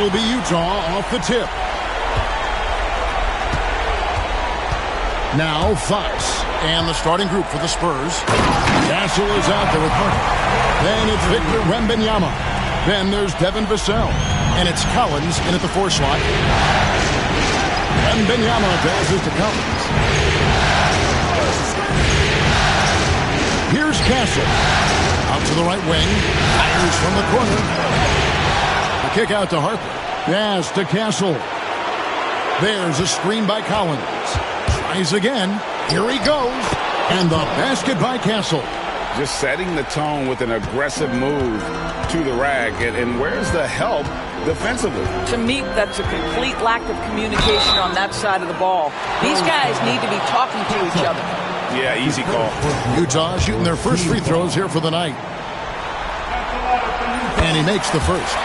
It'll be Utah off the tip. Now Fox. And the starting group for the Spurs. Castle is out there with Parker. Then it's Victor Wembanyama. Then there's Devin Vassell. And it's Collins in at the 4 slot. Wembanyama passes to Collins. Here's Castle. Out to the right wing. Fires from the corner. The kick out to Harper. Pass to Castle. There's a screen by Collins. Tries again. Here he goes. And the basket by Castle. Just setting the tone with an aggressive move to the rack. And where's the help defensively? To me, that's a complete lack of communication on that side of the ball. These guys need to be talking to each other. Yeah, easy call. Utah shooting their first free throws here for the night. And he makes the first.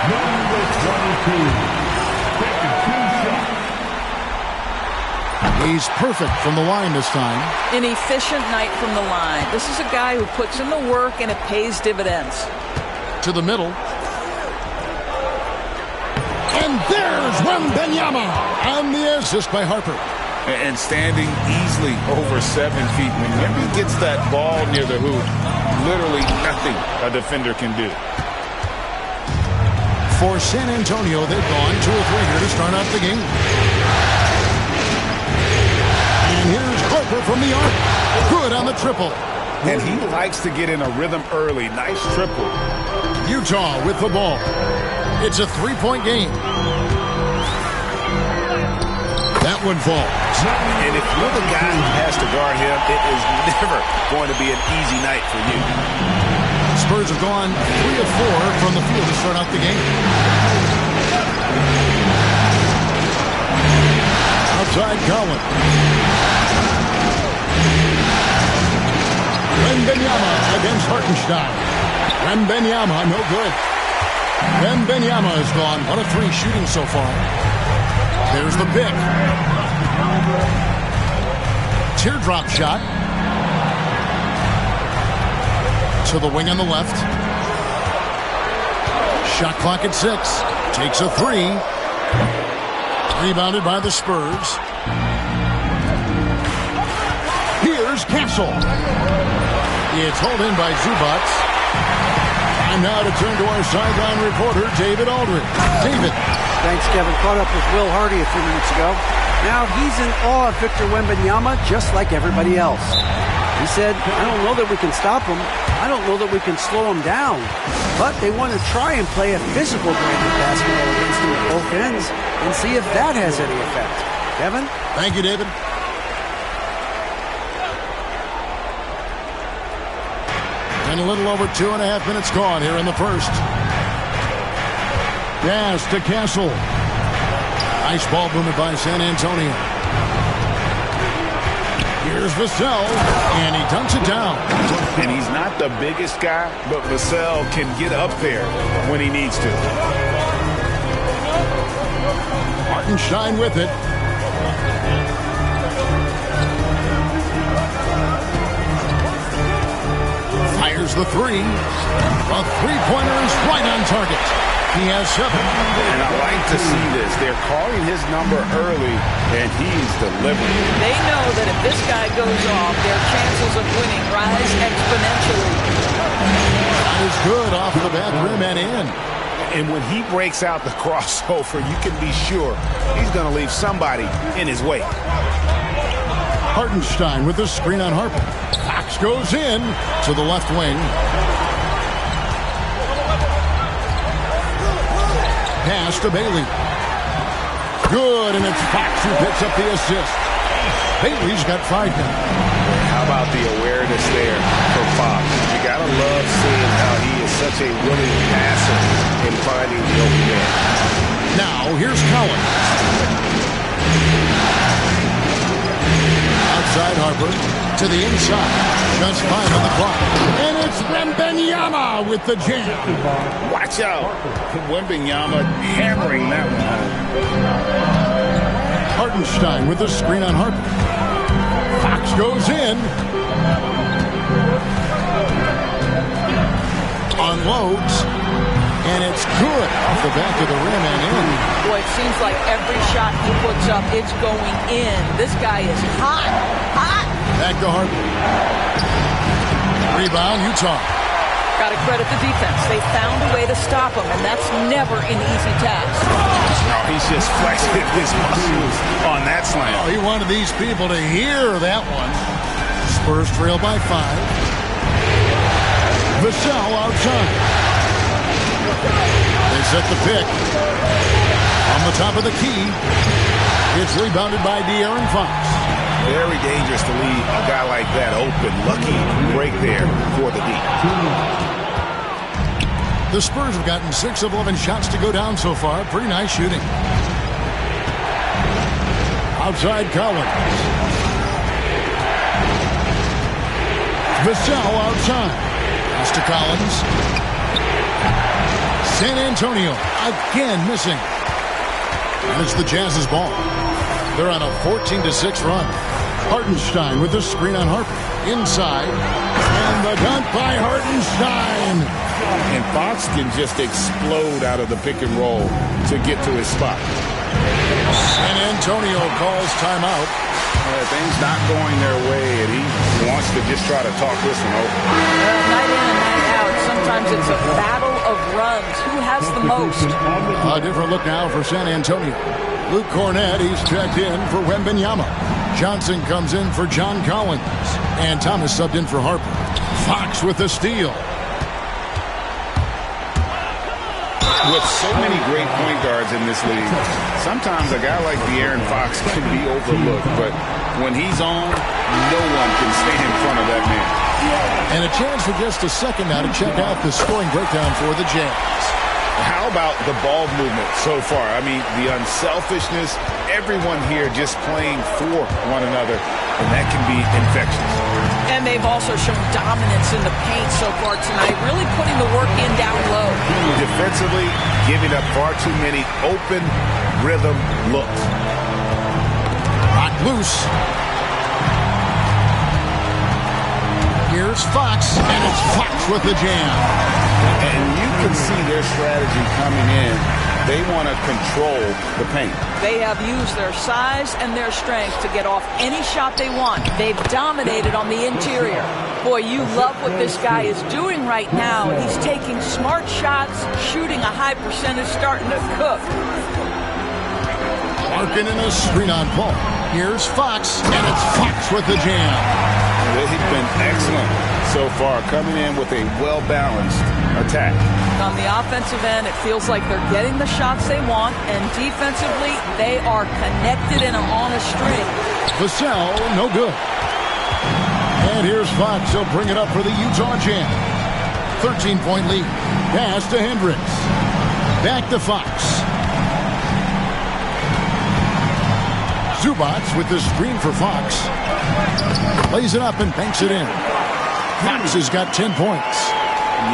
He's perfect from the line this time. An efficient night from the line. This is a guy who puts in the work and it pays dividends. To the middle. And there's Wembanyama. And the assist by Harper. And standing easily over 7 feet. When Wemby gets that ball near the hoop, literally nothing a defender can do. For San Antonio, they've gone 2 or 3 here to start out the game. And here's Harper from the arc. Good on the triple. And he likes to get in a rhythm early. Nice triple. Utah with the ball. It's a 3-point game. That one falls. And if you're the guy who has to guard him, it is never going to be an easy night for you. Spurs have gone 3 of 4 from the field to start out the game. Outside Collins. Wembanyama against Hartenstein. Wembanyama, no good. Wembanyama is gone 1 of 3 shooting so far. There's the pick. Teardrop shot. To the wing on the left. Shot clock at 6. Takes a 3. Rebounded by the Spurs. Here's Castle. It's hauled in by Zubac. Time now to turn to our sideline reporter, David Aldridge. David. Thanks, Kevin. Caught up with Will Hardy a few minutes ago. Now he's in awe of Victor Wembanyama, just like everybody else. He said, I don't know that we can stop him. I don't know that we can slow him down. But they want to try and play a physical brand of basketball against him at both ends and see if that has any effect. Kevin? Thank you, David. And a little over 2.5 minutes gone here in the first. Pass to Castle. Nice ball movement by San Antonio. Here's Vassell, and he dunks it down. And he's not the biggest guy, but Vassell can get up there when he needs to. Hartenstein with it. Fires the 3. A 3-pointer is right on target. He has 7. And I like to see this. They're calling his number early, and he's delivering. They know that if this guy goes off, their chances of winning rise exponentially. That is good off the back rim and in. And when he breaks out the crossover, you can be sure he's going to leave somebody in his way. Hartenstein with the screen on Harper. Fox goes in to the left wing. Pass to Bailey. Good, and it's Fox who picks up the assist. Bailey's got 5 now. How about the awareness there for Fox? You got to love seeing how he is such a willing passer in finding the open man. Now, here's Collins. Outside Harper to the inside. Just 5 on the clock. And it's Wembanyama with the jam. Watch out. Wembanyama hammering that one. Hartenstein with the screen on Harper. Fox goes in. Unloads. And it's good off the back of the rim and in. Boy, it seems like every shot he puts up, it's going in. This guy is hot, hot. Back to Harper. Rebound, Utah. Got to credit the defense. They found a way to stop him, and that's never an easy task. No, he's just flexing his muscles on that slam. Oh, he wanted these people to hear that one. Spurs trail by 5. Vassell outside. They set the pick. On the top of the key. It's rebounded by De'Aaron Fox. Very dangerous to leave a guy like that open. Lucky break there for the D. The Spurs have gotten 6 of 11 shots to go down so far. Pretty nice shooting. Outside Collins. Vassell outside. Pass to Collins. San Antonio again missing. And it's the Jazz's ball. They're on a 14-6 run. Hartenstein with the screen on Harper. Inside. And the dunk by Hartenstein. And Fox can just explode out of the pick and roll to get to his spot. San Antonio calls timeout. Things not going their way, and he wants to just try to talk this one over. Well, night in and night out, sometimes it's a battle of runs. Who has the most? A different look now for San Antonio. Luke Cornett, he's checked in for Wembanyama. Johnson comes in for John Collins. And Thomas subbed in for Harper. Fox with the steal. With so many great point guards in this league, sometimes a guy like De'Aaron Fox can be overlooked, but when he's on, no one can stand in front of that man. And a chance for just a second now to check out the scoring breakdown for the Jazz. How about the ball movement so far? I mean, the unselfishness, everyone here just playing for one another, and that can be infectious. And they've also shown dominance in the paint so far tonight, really putting the work in down low. Defensively, giving up far too many open rhythm looks. Rock loose. Here's Fox, and it's Fox with the jam. And you can see their strategy coming in. They want to control the paint. They have used their size and their strength to get off any shot they want. They've dominated on the interior. Boy, you love what this guy is doing right now. He's taking smart shots, shooting a high percentage, starting to cook. Larkin in a screen on Paul. Here's Fox, and it's Fox with the jam. They've been excellent so far, coming in with a well-balanced attack. On the offensive end, it feels like they're getting the shots they want, and defensively, they are connected and on a string. Vassell, no good. And here's Fox. He'll bring it up for the Utah Jazz. 13-point lead. Pass to Hendricks. Back to Fox. Zubac with the screen for Fox. Lays it up and banks it in. Fox has got 10 points.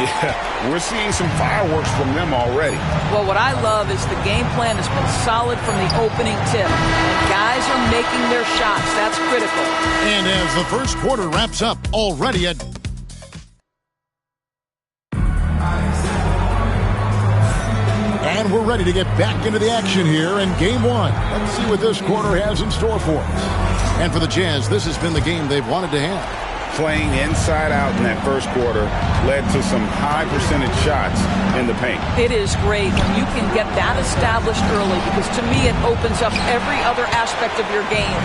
Yeah, we're seeing some fireworks from them already. Well, what I love is the game plan has been solid from the opening tip. Guys are making their shots. That's critical. And as the first quarter wraps up, already at... And we're ready to get back into the action here in Game 1. Let's see what this quarter has in store for us. And for the Jazz, this has been the game they've wanted to have. Playing inside out in that first quarter led to some high percentage shots in the paint. It is great when you can get that established early, because to me it opens up every other aspect of your game.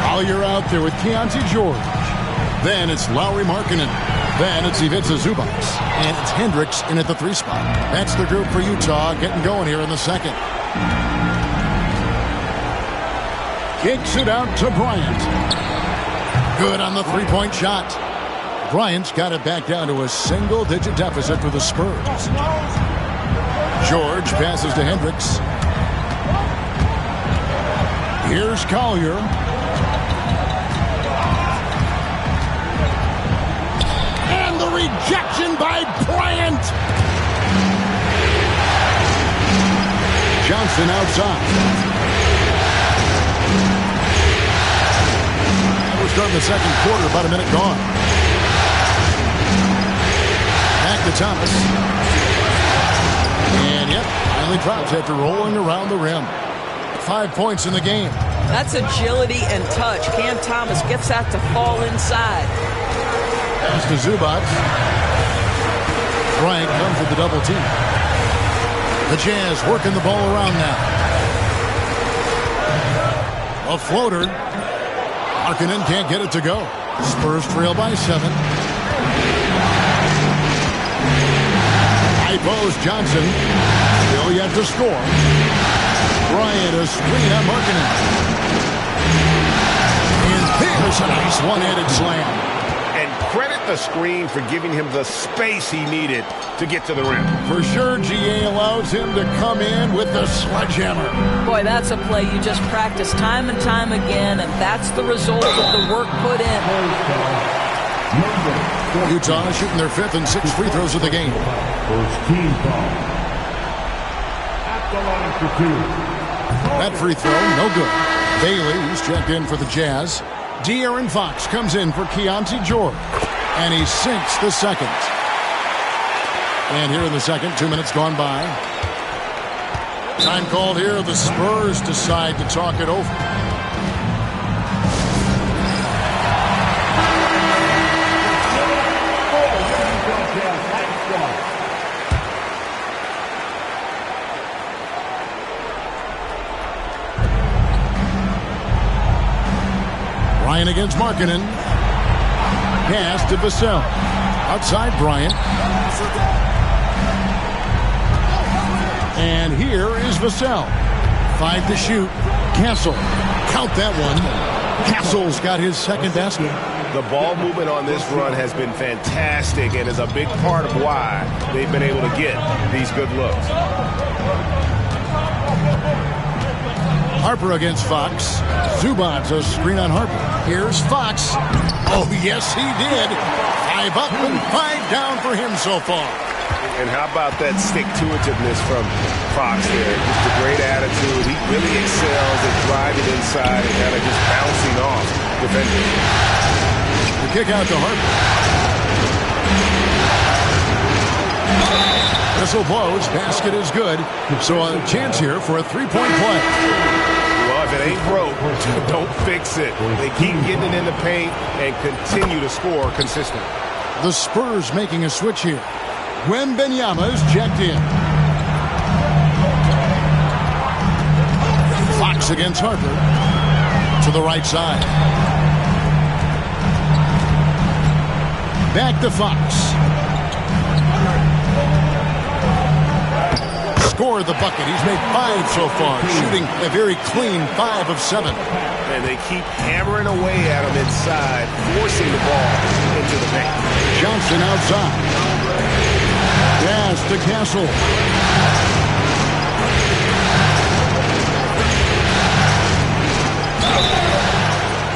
Collier out there with Keontae George. Then it's Lauri Markkanen. Then it's Ivica Zubac. And it's Hendricks in at the 3 spot. That's the group for Utah getting going here in the second. Kicks it out to Bryant. Good on the 3-point shot. Bryant's got it back down to a single-digit deficit for the Spurs. George passes to Hendricks. Here's Collier. And the rejection by Bryant. Johnson outside. We're starting the second quarter, about a minute gone. Back to Thomas. And, yep, finally nearly drops after rolling around the rim. 5 points in the game. That's agility and touch. Cam Thomas gets that to fall inside. Pass to Zubac. Bryant comes with the double team. The Jazz working the ball around now. A floater. Markkanen can't get it to go. Spurs trail by 7. High post Johnson. Still yet to score. Bryant, a screen on Markkanen. And there's a nice one-handed slam. And credit the screen for giving him the space he needed to get to the rim. For sure, GA allows him to come in with the sledgehammer. Boy, that's a play you just practice time and time again, and that's the result of the work put in. Utah shooting their 5th and 6th free throws of the game. First team foul. At the line for 2. That free throw, no good. Bailey, who's checked in for the Jazz. De'Aaron Fox comes in for Keontae George. And he sinks the second. And here in the second, 2 minutes gone by. Time called here. The Spurs decide to talk it over. Bryant against Markkanen. Pass to Vassell. Outside Bryant. And here is Vassell. 5 to shoot. Castle. Count that one. Castle's got his second basket. The ball movement on this run has been fantastic and is a big part of why they've been able to get these good looks. Harper against Fox. Zubac, a screen on Harper. Here's Fox. Oh, yes, he did. 5 up and 5 down for him so far. And how about that stick-to-itiveness from Fox there? Just a great attitude. He really excels at driving inside and kind of just bouncing off defenders. The kick out to Harper. Whistle blows. Basket is good. So a chance here for a three-point play. Well, if it ain't broke, don't fix it. They keep getting it in the paint and continue to score consistently. The Spurs making a switch here. Wembanyama is checked in. Fox against Harper. To the right side. Back to Fox. Scored the bucket. He's made 5 so far, shooting a very clean 5 of 7. And they keep hammering away at him inside, forcing the ball into the paint. Johnson outside. Pass to Castle.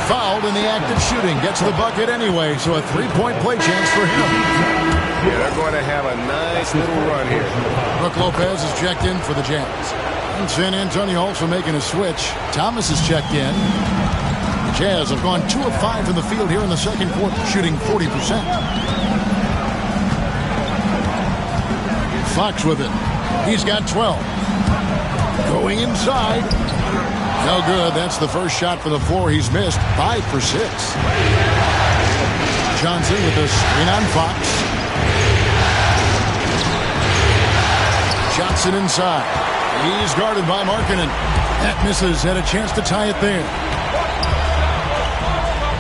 Fouled in the act of shooting. Gets the bucket anyway, so a 3-point play chance for him. Yeah, they're going to have a nice little run here. Brook Lopez is checked in for the Jazz. And San Antonio also making a switch. Thomas is checked in. The Jazz have gone 2 of 5 in the field here in the second quarter, shooting 40%. Fox with it. He's got 12. Going inside. No good. That's the first shot for the floor he's missed. 5 for 6. Johnson with a screen on Fox. Johnson inside. He's guarded by Markkanen. That misses. Had a chance to tie it there.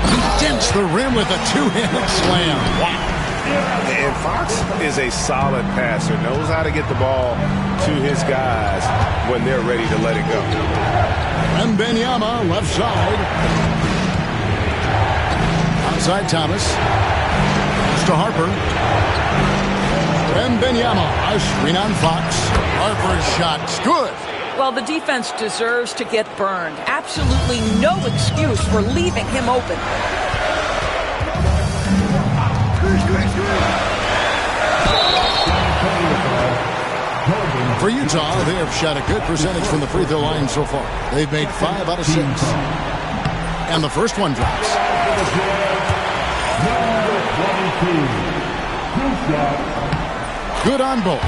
He dents the rim with a 2-handed slam. Wow. And Fox is a solid passer. Knows how to get the ball to his guys when they're ready to let it go. Wembanyama left side. Outside Thomas. To Harper. Wembanyama. A screen on Fox. Harper's shot's good. Well, the defense deserves to get burned. Absolutely no excuse for leaving him open. For Utah, they have shot a good percentage from the free throw line so far. They've made 5 out of 6. And the first one drops. Good on both.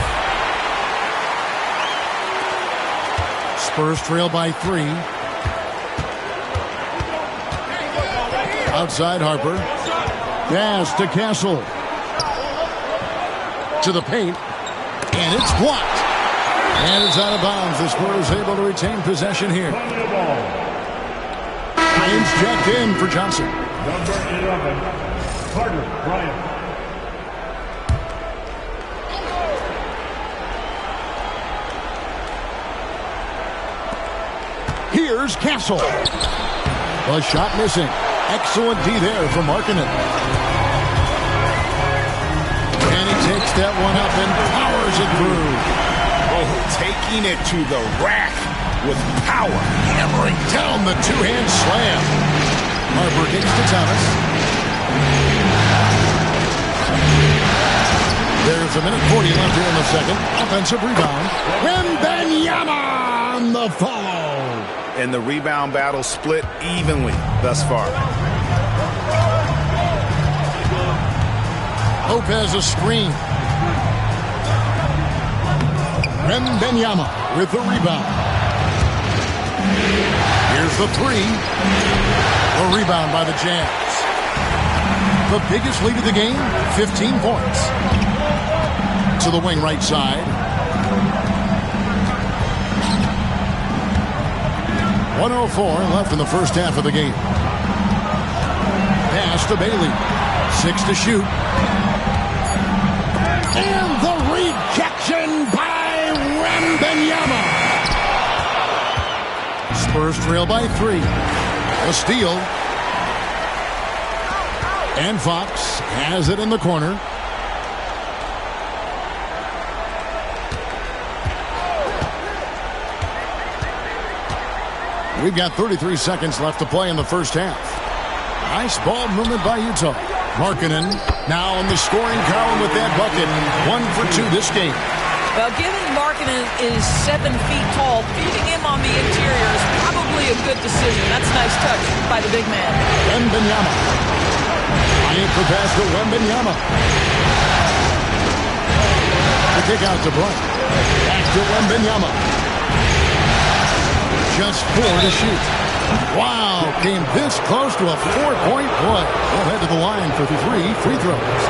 Spurs trail by 3. Outside Harper. Pass to Castle. To the paint. And it's blocked. And it's out of bounds. The Spurs able to retain possession here. Lions checked in for Johnson. Number 11, Carter Bryant. Here's Castle. A shot missing. Excellent D there from Markkanen. And he takes that one up and powers it through. Oh, taking it to the rack with power. Hammering down the two-hand slam. Harper kicks to Thomas. There's a minute 40 left here in the second. Offensive rebound. Wembanyama on the follow. And the rebound battle split evenly thus far. Lopez a screen. Wembanyama with the rebound. Here's the three. A rebound by the Jazz. The biggest lead of the game, 15 points. To the wing right side. 1:04 left in the first half of the game. Pass to Bailey. 6 to shoot. And the rejection by Wembanyama. Spurs trail by 3. A steal. And Fox has it in the corner. We've got 33 seconds left to play in the first half. Nice ball movement by Utah. Markkanen now in the scoring column with that bucket. 1 for 2 this game. Well, given Markkanen is 7 feet tall, feeding him on the interior is probably a good decision. That's a nice touch by the big man. Wembanyama. Bryant for pass to Wembanyama. The kick out to Bryant. Back to Wembanyama. Just 4 to shoot. Wow, came this close to a 4-point play. He'll head to the line for 3 free throws.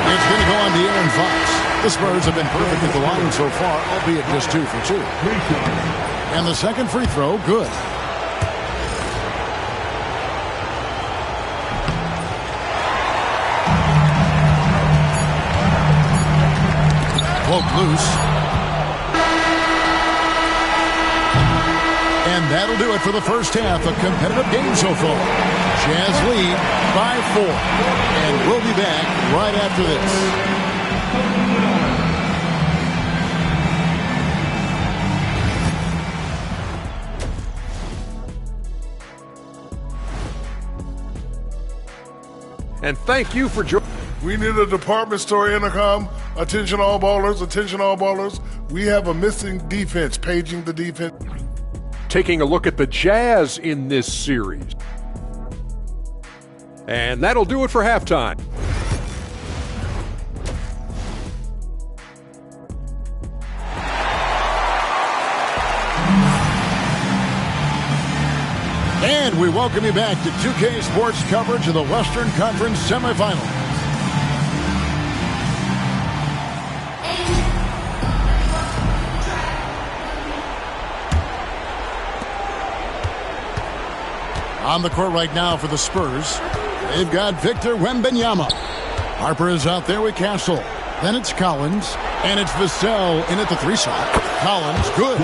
It's going to go on to Aaron Fox. The Spurs have been perfect at the line so far, albeit just 2 for 2. And the second free throw, good. Poke loose. And that'll do it for the first half. A competitive game so far. Jazz lead by 4. And we'll be back right after this. And thank you for joining. We need a department store intercom. Attention all ballers, attention all ballers. We have a missing defense, paging the defense. Taking a look at the Jazz in this series. And that'll do it for halftime. And we welcome you back to 2K Sports coverage of the Western Conference semifinals. On the court right now for the Spurs, they've got Victor Wembanyama. Harper is out there with Castle. Then it's Collins, and it's Vassell in at the 3 spot. Collins, good.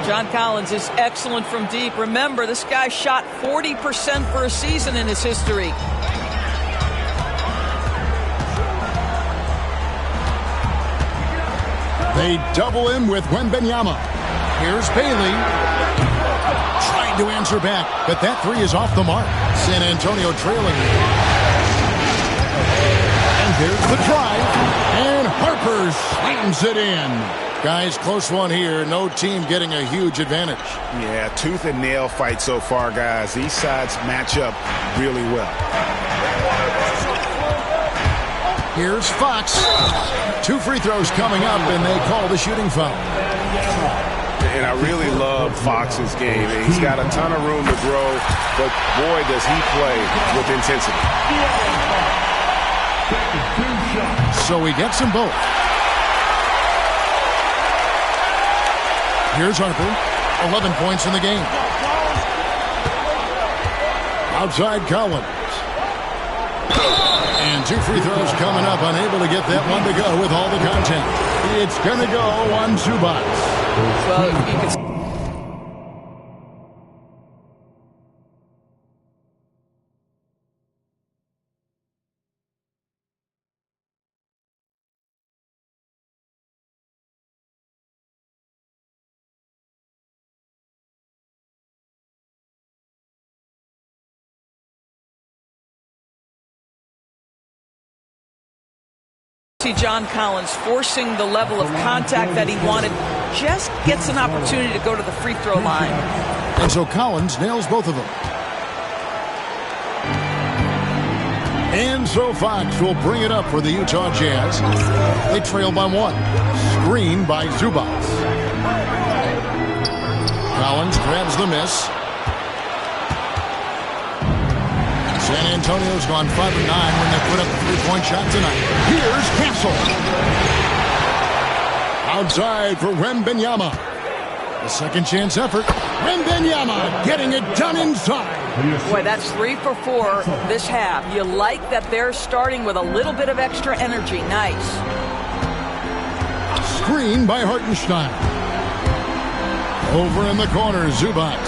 John Collins is excellent from deep. Remember, this guy shot 40% for a season in his history. They double him with Wembanyama. Here's Bailey. Trying to answer back, but that 3 is off the mark. San Antonio trailing. And there's the drive. And Harper slams it in. Guys, close one here. No team getting a huge advantage. Yeah, tooth and nail fight so far, guys. These sides match up really well. Here's Fox. 2 free throws coming up, and they call the shooting foul. and I really love Fox's game. He's got a ton of room to grow, but boy, does he play with intensity. So he gets them both. Here's Harper, 11 points in the game. Outside Collins. And 2 free throws coming up, unable to get that one to go with all the content. It's going to go on Zubac. Well, you can see John Collins forcing the level of contact that he wanted, just gets an opportunity to go to the free throw line. And so Collins nails both of them. And so Fox will bring it up for the Utah Jazz. They trail by 1. Screen by Zubac. Collins grabs the miss. San Antonio's gone 5 of 9 when they put up a 3-point shot tonight. Here's Castle. Outside for Wembanyama. A second chance effort. Wembanyama getting it done inside. Boy, that's 3 for 4 this half. You like that they're starting with a little bit of extra energy. Nice. Screen by Hartenstein. Over in the corner, Zubac.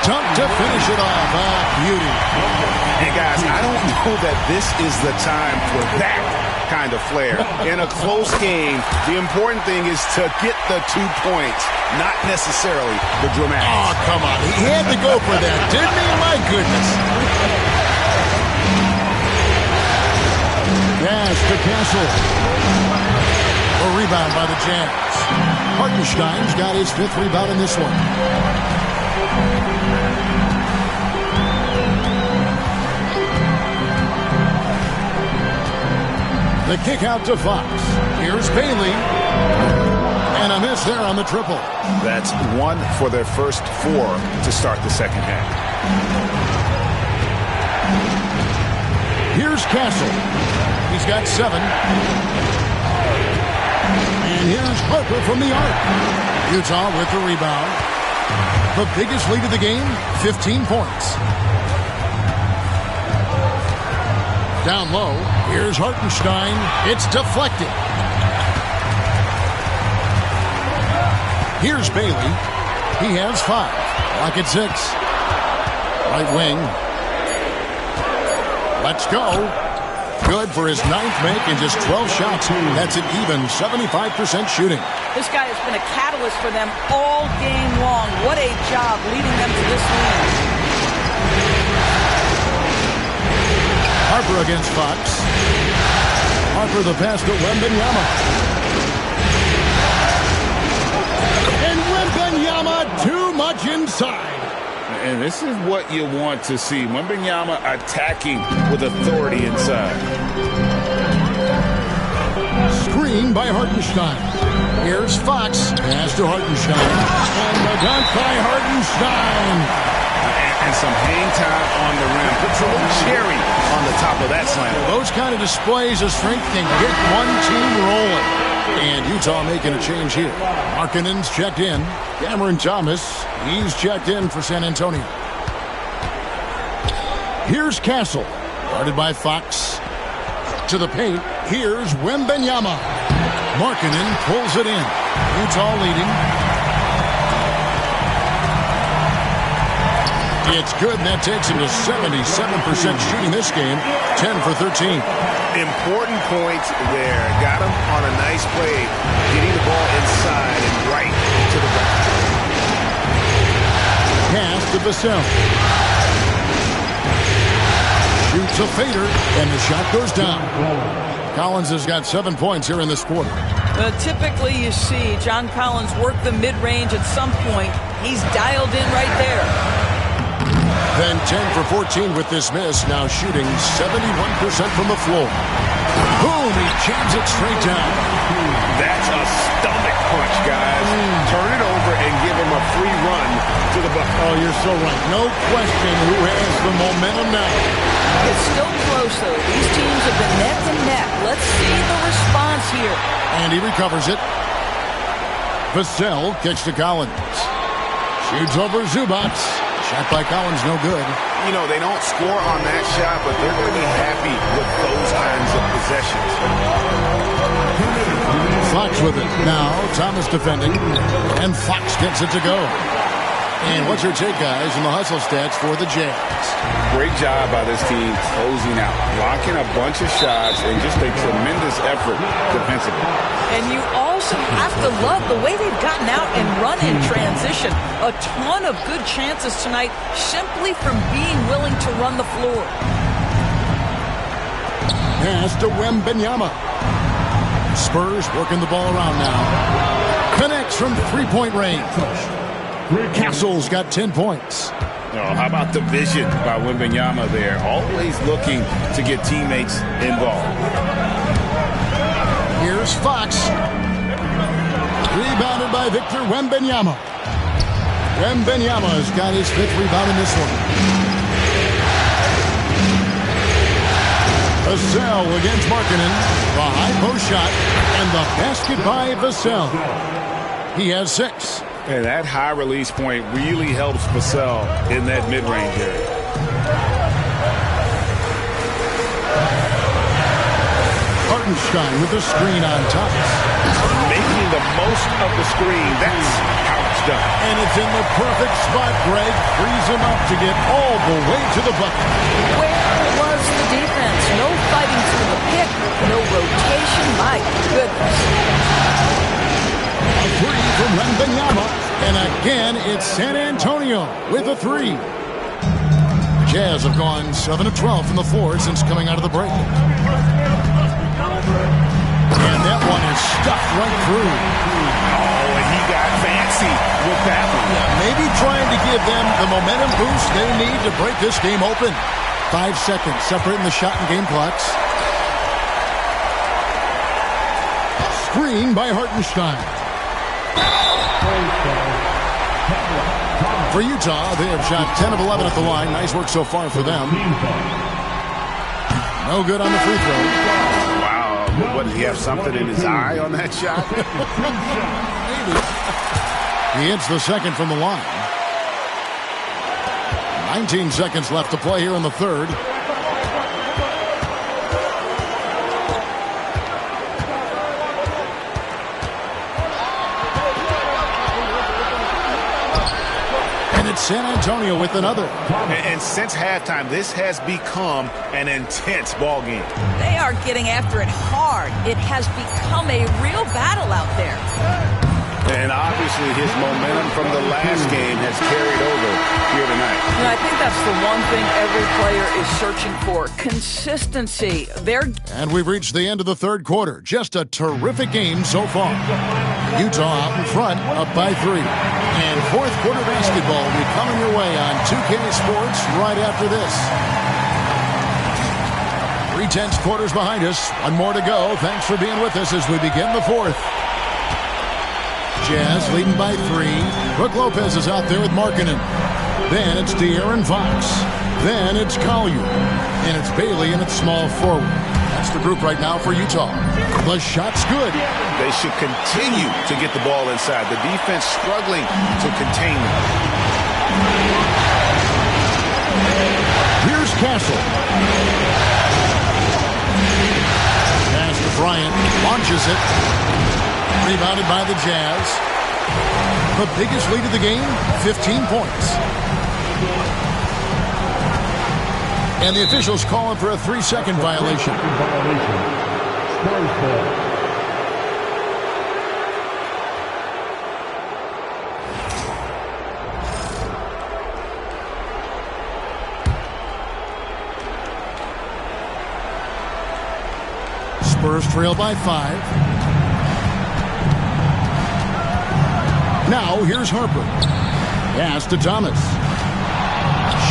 Dunk to finish it off. Beauty. And guys, I don't know that this is the time for that kind of flair. In a close game, the important thing is to get the 2 points, not necessarily the dramatics. Oh, come on. He had to go for that, didn't he? My goodness. Pass to Castle. A rebound by the Jazz. Hartenstein's got his 5th rebound in this one. The kick out to Fox. Here's Bailey. And a miss there on the triple. That's 1 for their first 4 to start the second half. Here's Castle. He's got 7. And here's Harper from the arc. Utah with the rebound. The biggest lead of the game, 15 points. Down low, here's Hartenstein. It's deflected. Here's Bailey. He has 5. Lock at 6. Right wing. Let's go. Good for his 9th make and just 12 shots. That's an even 75% shooting. This guy has been a catalyst for them all game long. What a job leading them to this lead. Harper against Fox. Harper the pass to Wembanyama. And Wembanyama too much inside. And this is what you want to see. Wembanyama attacking with authority inside. Screen by Hartenstein. Here's Fox. Pass to Hartenstein. And the dunk by Hartenstein. And some hang time on the rim. Puts a little cherry on the top of that slam. Those kind of displays of strength can get one team rolling. And Utah making a change here. Markkanen's checked in. Cameron Thomas, he's checked in for San Antonio. Here's Castle. Guarded by Fox. To the paint. Here's Wembanyama. Markkanen pulls it in. Utah leading. It's good, and that takes him to 77% shooting this game, 10 for 13. Important point there. Got him on a nice play, getting the ball inside and right to the back. Pass to Vassell. Shoots a fader, and the shot goes down. Collins has got 7 points here in this quarter. Typically, you see John Collins work the mid-range at some point. He's dialed in right there. Then 10 for 14 with this miss. Now shooting 71% from the floor. Boom! He jams it straight down. That's a stomach punch, guys. Turn it over and give him a free run to the bucket. Oh, you're so right. No question who has the momentum now. It's still close, though. These teams have been neck and neck. Let's see the response here. And he recovers it. Vassell kicks to Collins. Shoots over Zubac. Shot by Collins, no good. You know, they don't score on that shot, but they're going to be happy with those kinds of possessions. Fox with it. Now, Thomas defending. And Fox gets it to go. And what's your take, guys, in the hustle stats for the Jazz? Great job by this team closing out, blocking a bunch of shots, and just a tremendous effort defensively. And you also have to love the way they've gotten out and run in transition. A ton of good chances tonight simply from being willing to run the floor. Pass to Wembanyama. Spurs working the ball around now. Connects from three-point range. Castle's got 10 points. Oh, how about the vision by Wembanyama there? Always looking to get teammates involved. Here's Fox. Rebounded by Victor Wembanyama. Wembanyama's got his 5th rebound in this one. Vassell against Markkanen. The high post shot. And the basket by Vassell. He has 6. And that high release point really helps Vassell in that mid-range area. Hartenstein with the screen on top. Making the most of the screen. That's how it's done. And it's in the perfect spot, Greg. Frees him up to get all the way to the bucket. Where was the defense? No fighting through the pick. No rotation. My goodness. A 3 from Wembanyama. And again, it's San Antonio with a 3. Jazz have gone 7 of 12 from the floor since coming out of the break. And that one is stuffed right through. Oh, and he got fancy with that one. Yeah, maybe trying to give them the momentum boost they need to break this game open. 5 seconds separating the shot and game clocks. Screen by Hartenstein. For Utah, they have shot 10 of 11 at the line. Nice work so far for them. No good on the free throw. Wow. What, did he have something in his eye on that shot? Maybe. He hits the second from the line. 19 seconds left to play here in the third. San Antonio with another. And since halftime, this has become an intense ball game. They are getting after it hard. It has become a real battle out there. And obviously his momentum from the last game has carried over here tonight. And I think that's the one thing every player is searching for. Consistency. And we've reached the end of the third quarter. Just a terrific game so far. Utah out in front, up by 3. And fourth quarter basketball will be coming your way on 2K Sports right after this. 3/10 quarters behind us. One more to go. Thanks for being with us as we begin the fourth. Jazz leading by 3. Brook Lopez is out there with Markkanen. Then it's De'Aaron Fox. Then it's Collier. And it's Bailey and it's small forward. That's the group right now for Utah. The shot's good. They should continue to get the ball inside. The defense struggling to contain them. Here's Castle. Pass to Bryant. Launches it. Rebounded by the Jazz. The biggest lead of the game, 15 points. And the officials calling for a 3-second violation. Spurs trail by 5. Now here's Harper. Pass to Thomas.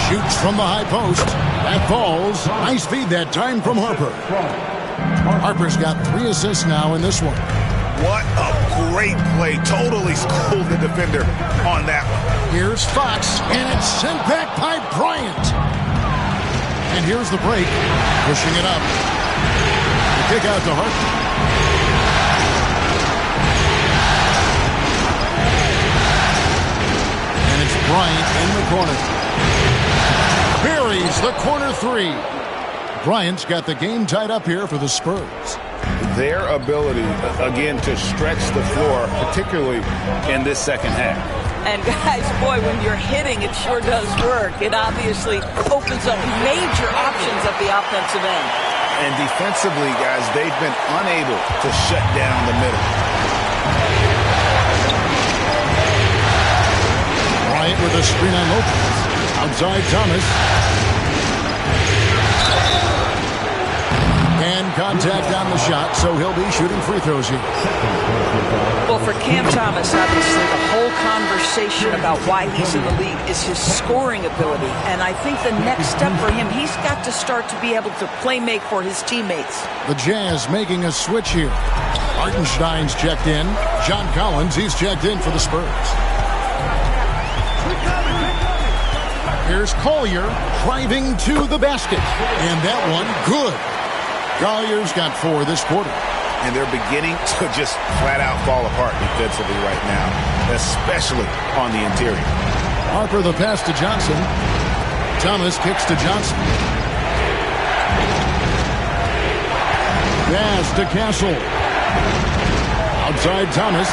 Shoots from the high post. That falls. Nice feed that time from Harper. Harper's got 3 assists now in this one. What a great play. Totally schooled the defender on that one. Here's Fox, and it's sent back by Bryant. And here's the break. Pushing it up. The kick out to Harper. And it's Bryant in the corner. Buries the corner 3. Bryant's got the game tied up here for the Spurs. Their ability, again, to stretch the floor, particularly in this second half. And guys, boy, when you're hitting, it sure does work. It obviously opens up major options at the offensive end. And defensively, guys, they've been unable to shut down the middle. Bryant with a screen on Lopez. Outside Thomas. And contact on the shot, so he'll be shooting free throws here. Well, for Cam Thomas, obviously, the whole conversation about why he's in the league is his scoring ability. And I think the next step for him, he's got to start to be able to play make for his teammates. The Jazz making a switch here. Hartenstein's checked in. John Collins, he's checked in for the Spurs. Here's Collier driving to the basket. And that one, good. Collier's got 4 this quarter. And they're beginning to just flat out fall apart defensively right now, especially on the interior. Harper the pass to Johnson. Thomas kicks to Johnson. Pass to Castle. Outside Thomas.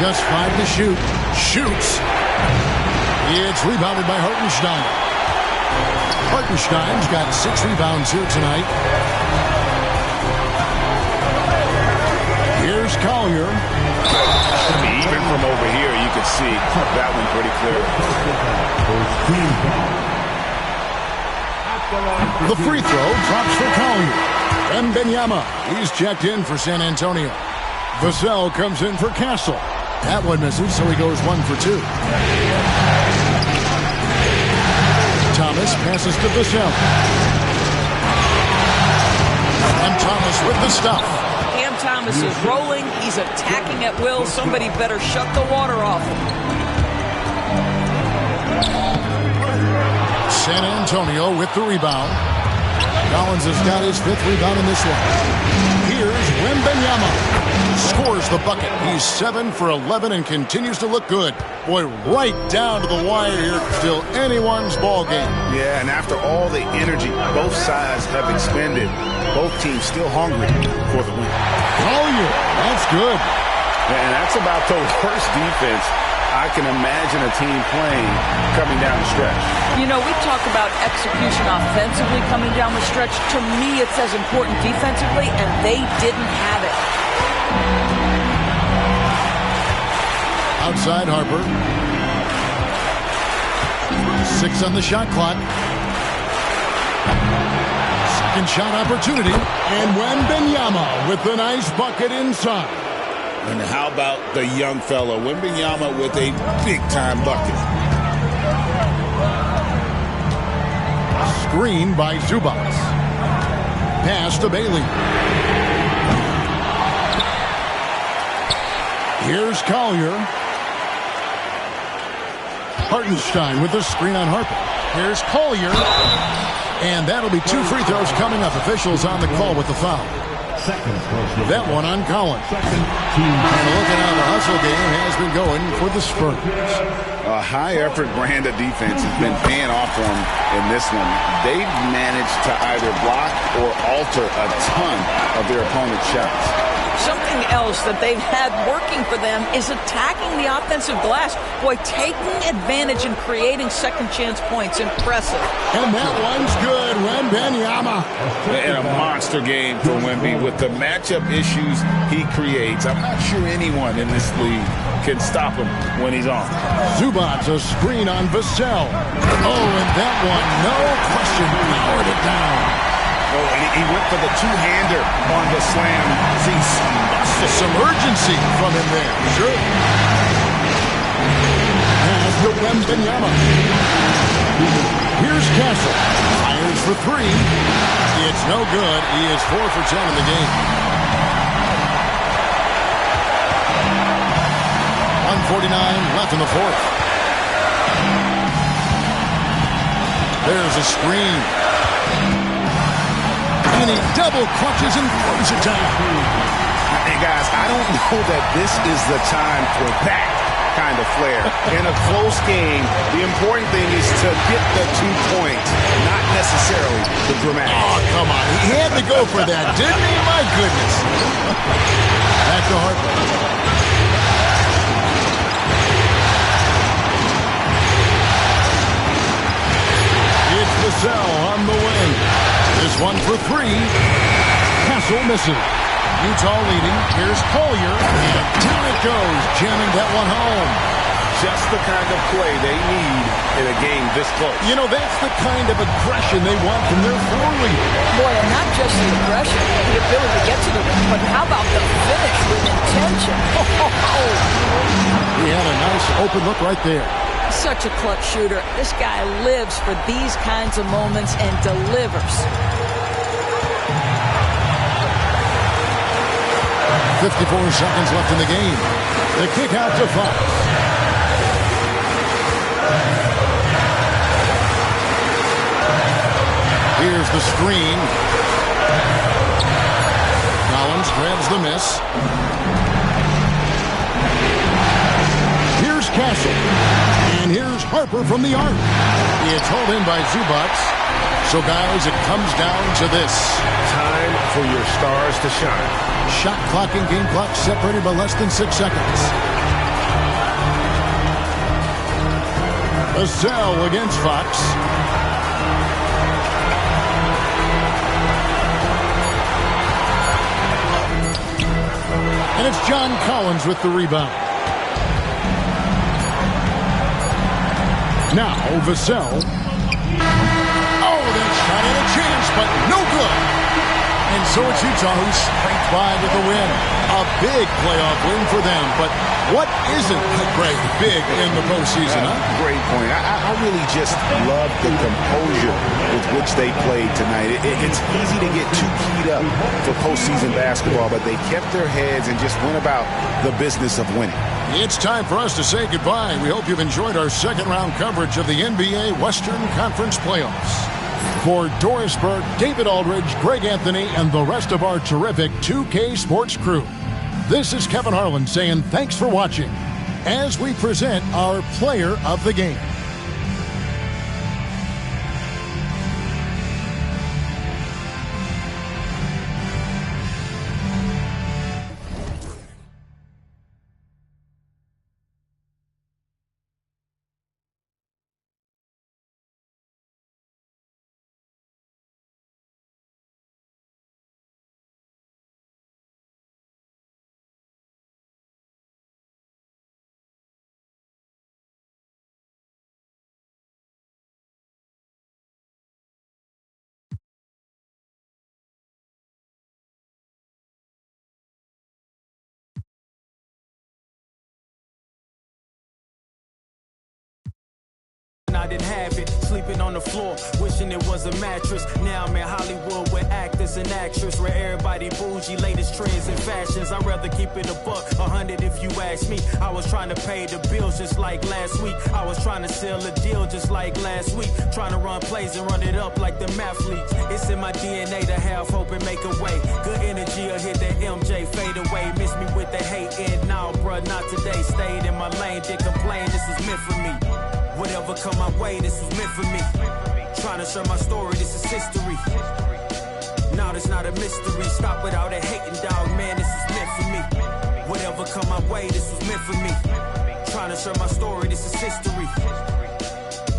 Just 5 to shoot. Shoots. It's rebounded by Hartenstein. Hartenstein's got 6 rebounds here tonight. Here's Collier. Even from over here, you could see that one pretty clear. The free throw drops for Collier. Wembanyama, he's checked in for San Antonio. Vassell comes in for Castle. That one misses, so he goes 1 for 2. Thomas passes to Vassell. And Thomas with the stuff. Cam Thomas is rolling. He's attacking at will. Somebody better shut the water off. San Antonio with the rebound. Collins has got his 5th rebound in this one. Here's Wembanyama. Scores the bucket. He's 7 for 11 and continues to look good. Boy, right down to the wire here. Still anyone's ball game. Yeah, and after all the energy both sides have expended, both teams still hungry for the win. Collier, that's good. And that's about the worst defense I can imagine a team playing coming down the stretch. You know, we talk about execution offensively coming down the stretch. To me, it's as important defensively, and they didn't have it. Outside Harper. 6 on the shot clock. Second shot opportunity. And Wembanyama with the nice bucket inside. And how about the young fella, Wembanyama, with a big-time bucket. Screen by Zubac. Pass to Bailey. Here's Collier. Hartenstein with the screen on Harper. Here's Collier. And that'll be 2 free throws coming up. Officials on the call with the foul. That one on Collins. And look at how the hustle game has been going for the Spurs. A high-effort brand of defense has been paying off for them in this one. They've managed to either block or alter a ton of their opponent's shots. Something else that they've had working for them is attacking the offensive glass. Boy, taking advantage and creating second-chance points. Impressive. And that one's good. Wembanyama. And a monster game for Wemby with the matchup issues he creates. I'm not sure anyone in this league can stop him when he's on. Zubac, a screen on Vassell. Oh, and that one, no question, powered it down. Oh, and he went for the two-hander on the slam. See, some urgency from him there. Sure. Pass to Wembanyama. Here's Castle. Fires for three. It's no good. He is 4 for 10 in the game. 1:49 left in the fourth. There's a screen. And he double clutches and throws it down. And guys, I don't know that this is the time for that kind of flair. In a close game, the important thing is to get the 2 points, not necessarily the dramatic. Oh, come on. He had to go for that, didn't he? My goodness. Back to Harper. It's Vassell on the wing. This one for three. Castle misses. Utah leading. Here's Collier. And down it goes, jamming that one home. Just the kind of play they need in a game this close. You know, that's the kind of aggression they want from their floor leader. Boy, and not just the aggression, the ability to get to the rim, but how about the finish with intention? He had a nice open look right there. Such a clutch shooter. This guy lives for these kinds of moments and delivers. 54 seconds left in the game. The kick out to Fox. Here's the screen. Collins grabs the miss. Here's Castle. And here's Harper from the arc. It's hauled in by Zubac. So, guys, it comes down to this. Time for your stars to shine. Shot clock and game clock separated by less than 6 seconds. Vassell against Fox. And it's John Collins with the rebound. Now, Vassell. Oh, that shot had a chance, but no good. And so it's Utah who scraped by with the win. A big playoff win for them. But what isn't, Greg, big in the postseason, huh? Great point. I really just love the composure with which they played tonight. It's easy to get too keyed up for postseason basketball, but they kept their heads and just went about the business of winning. It's time for us to say goodbye. We hope you've enjoyed our second-round coverage of the NBA Western Conference Playoffs. For Doris Burke, David Aldridge, Greg Anthony, and the rest of our terrific 2K Sports crew, this is Kevin Harlan saying thanks for watching as we present our Player of the Game. I didn't have it, sleeping on the floor, wishing it was a mattress. Now I'm in Hollywood with actors and actresses, where everybody bougie, latest trends and fashions. I'd rather keep it a buck, 100 if you ask me. I was trying to pay the bills just like last week. I was trying to sell a deal just like last week. Trying to run plays and run it up like the mathletes. It's in my DNA to have hope and make a way. Good energy will hit that MJ fade away. Miss me with the hate and now, bruh, not today. Stayed in my lane, didn't complain, this was meant for me. Whatever come my way, this was meant for me. Trying to share my story, this is history. Now there's not a mystery. Stop without a hating, dog, man, this is meant for me. Whatever come my way, this was meant for me. Trying to share my story, this is history.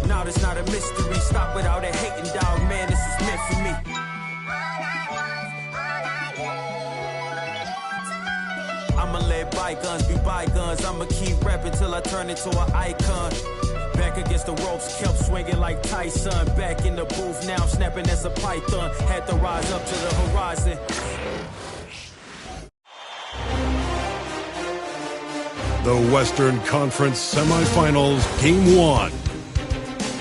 Now there's not a mystery. Stop without a hating, dog, man, this is meant for me. I'ma let bygones be bygones. I'ma keep rapping till I turn into an icon. Back against the ropes, kept swinging like Tyson. Back in the booth, now snapping as a python. Had to rise up to the horizon. The Western Conference Semifinals, Game 1.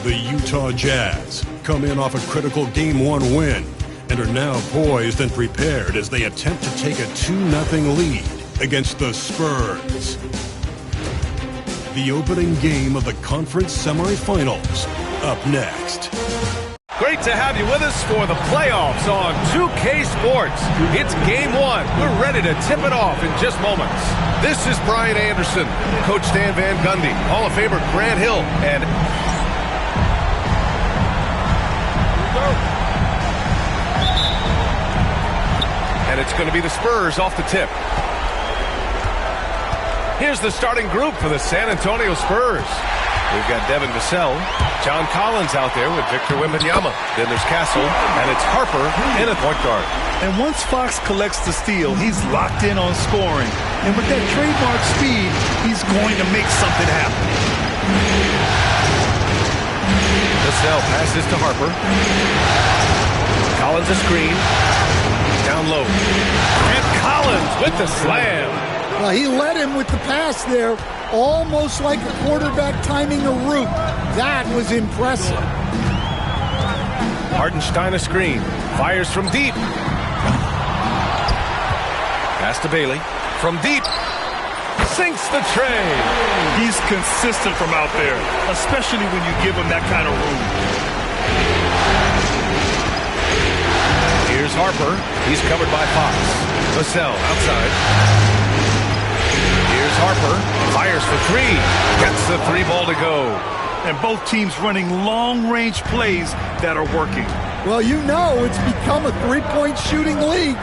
The Utah Jazz come in off a critical Game 1 win and are now poised and prepared as they attempt to take a 2-0 lead against the Spurs. The opening game of the conference semifinals, up next. Great to have you with us for the playoffs on 2K Sports. It's Game 1. We're ready to tip it off in just moments. This is Brian Anderson, Coach Stan Van Gundy, Hall of Famer Grant Hill, and... And it's going to be the Spurs off the tip. Here's the starting group for the San Antonio Spurs. We've got Devin Vassell, John Collins out there with Victor Wembanyama. Then there's Castle, and it's Harper in a point guard. And once Fox collects the steal, he's locked in on scoring. And with that trademark speed, he's going to make something happen. Vassell passes to Harper. Collins a screen. Down low. And Collins with the slam. Well, he led him with the pass there, almost like a quarterback timing a route. That was impressive. Hartenstein a screen. Fires from deep. Pass to Bailey. From deep. Sinks the tray. He's consistent from out there, especially when you give him that kind of room. Here's Harper. He's covered by Fox. Vassell outside. Here's Harper. Fires for three. Gets the three ball to go. And both teams running long-range plays that are working. Well, you know it's become a three-point shooting league.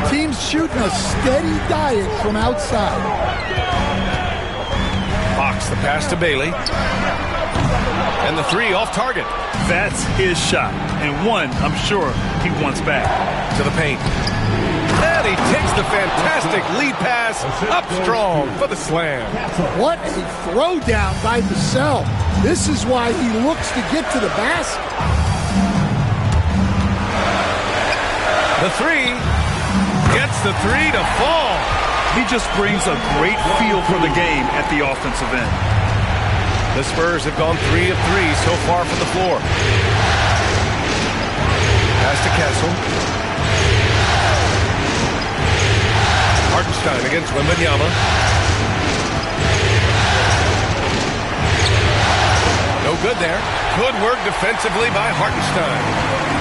Teams shooting a steady diet from outside. Fox the pass to Bailey. And the three off target. That's his shot. And one, I'm sure, he wants back. To the paint. And he takes the fantastic lead pass up strong for the slam. What a throwdown by Vassell. This is why he looks to get to the basket. The three gets the three to fall. He just brings a great feel for the game at the offensive end. The Spurs have gone 3 of 3 so far from the floor. Pass to Castle. Hartenstein against Wembanyama. No good there. Good work defensively by Hartenstein.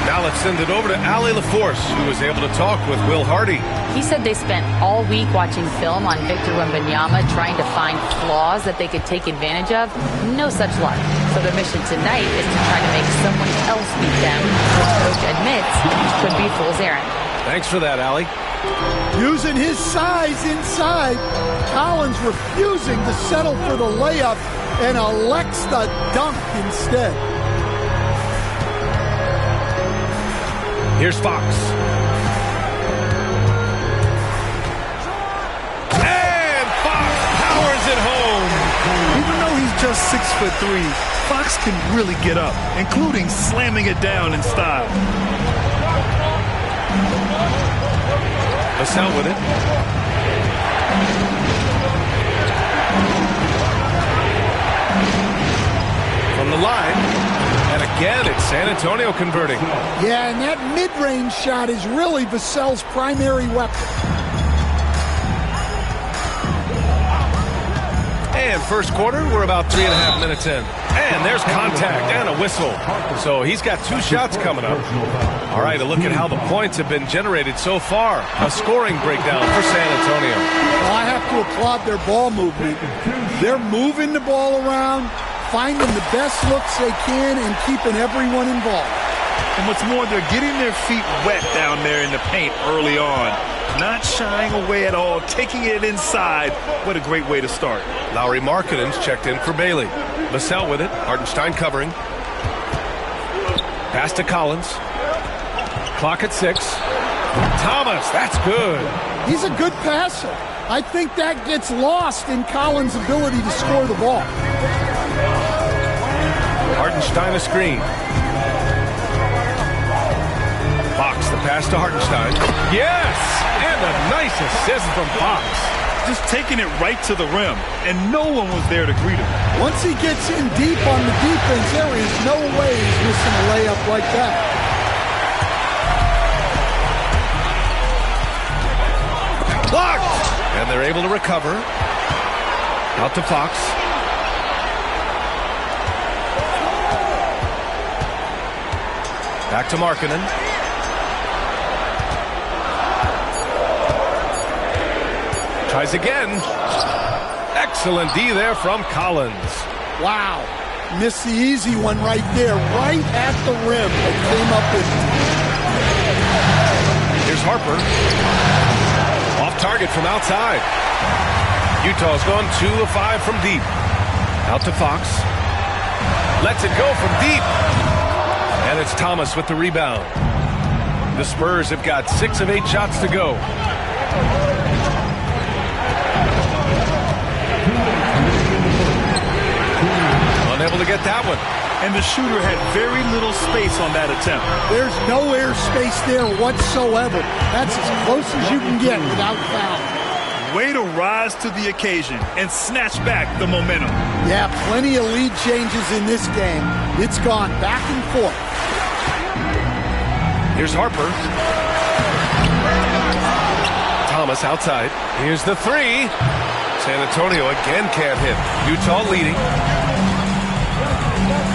Now let's send it over to Allie LaForce, who was able to talk with Will Hardy. He said they spent all week watching film on Victor Wembanyama, trying to find flaws that they could take advantage of. No such luck. So their mission tonight is to try to make someone else beat them, which coach admits could be fool's errand. Thanks for that, Allie. Using his size inside, Collins refusing to settle for the layup and elects the dunk instead. Here's Fox. And Fox powers it home. Even though he's just 6'3", Fox can really get up, including slamming it down in style. Vassell with it. From the line. And again, it's San Antonio converting. Yeah, and that mid-range shot is really Vassell's primary weapon. And first quarter, we're about 3.5 minutes in. And there's contact and a whistle. So he's got 2 shots coming up. All right, a look at how the points have been generated so far. A scoring breakdown for San Antonio. Well, I have to applaud their ball movement. They're moving the ball around, finding the best looks they can, and keeping everyone involved. And what's more, they're getting their feet wet down there in the paint early on. Not shying away at all, taking it inside. What a great way to start. Lauri Markkanen's checked in for Bailey. Vassell with it. Hartenstein covering. Pass to Collins. Clock at 6. Thomas, that's good. He's a good passer. I think that gets lost in Collins' ability to score the ball. Hartenstein a screen. Fox the pass to Hartenstein. Yes! And a nice assist from Fox. just taking it right to the rim, and no one was there to greet him. Once he gets in deep on the defense, there is no way he's missing a layup like that. Blocked! And they're able to recover. Out to Fox. Back to Markkanen. Tries again. Excellent D there from Collins. Wow. Missed the easy one right there, right at the rim, and came up with. Here's Harper. Off target from outside. Utah's gone 2 of 5 from deep. Out to Fox. Lets it go from deep. And it's Thomas with the rebound. The Spurs have got 6 of 8 shots to go. Unable to get that one. And the shooter had very little space on that attempt. There's no air space there whatsoever. That's as close as you can get without foul. Way to rise to the occasion and snatch back the momentum. Yeah, plenty of lead changes in this game. It's gone back and forth. Here's Harper. Thomas outside. Here's the 3. San Antonio again can't hit. Utah leading.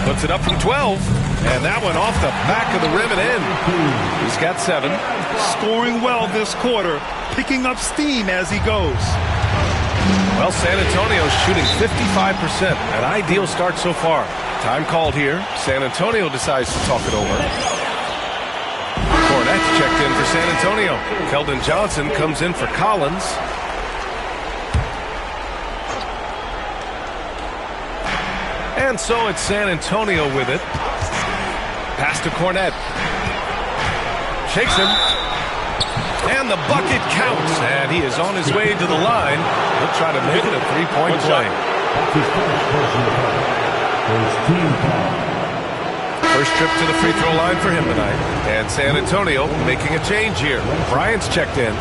Puts it up from 12. And that one off the back of the rim and in. He's got 7. Scoring well this quarter. Picking up steam as he goes. Well, San Antonio's shooting 55%. An ideal start so far. Time called here. San Antonio decides to talk it over. Cornette's checked in for San Antonio. Keldon Johnson comes in for Collins. And so it's San Antonio with it. Pass to Cornette. Shakes him. And the bucket counts. And he is on his way to the line. He'll try to make it a 3-point play. First trip to the free throw line for him tonight. And San Antonio making a change here. Bryant's checked in.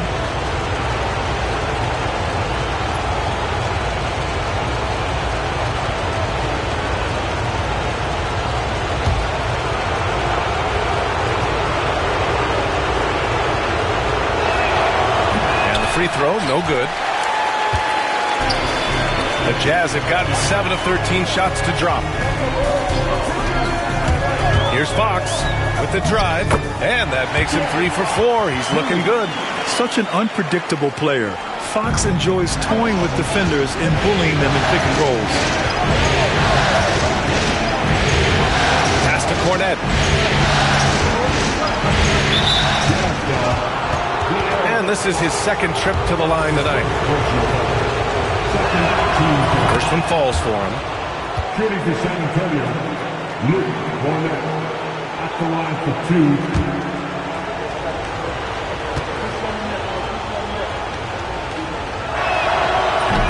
And the free throw, no good. The Jazz have gotten 7 of 13 shots to drop. Here's Fox with the drive, and that makes him 3 for 4. He's looking good. Such an unpredictable player. Fox enjoys toying with defenders and bullying them in pick and rolls. Pass to Cornette. And this is his second trip to the line tonight. First one falls for him. Shooting for San Antonio, Luke Cornette. At the line for 2.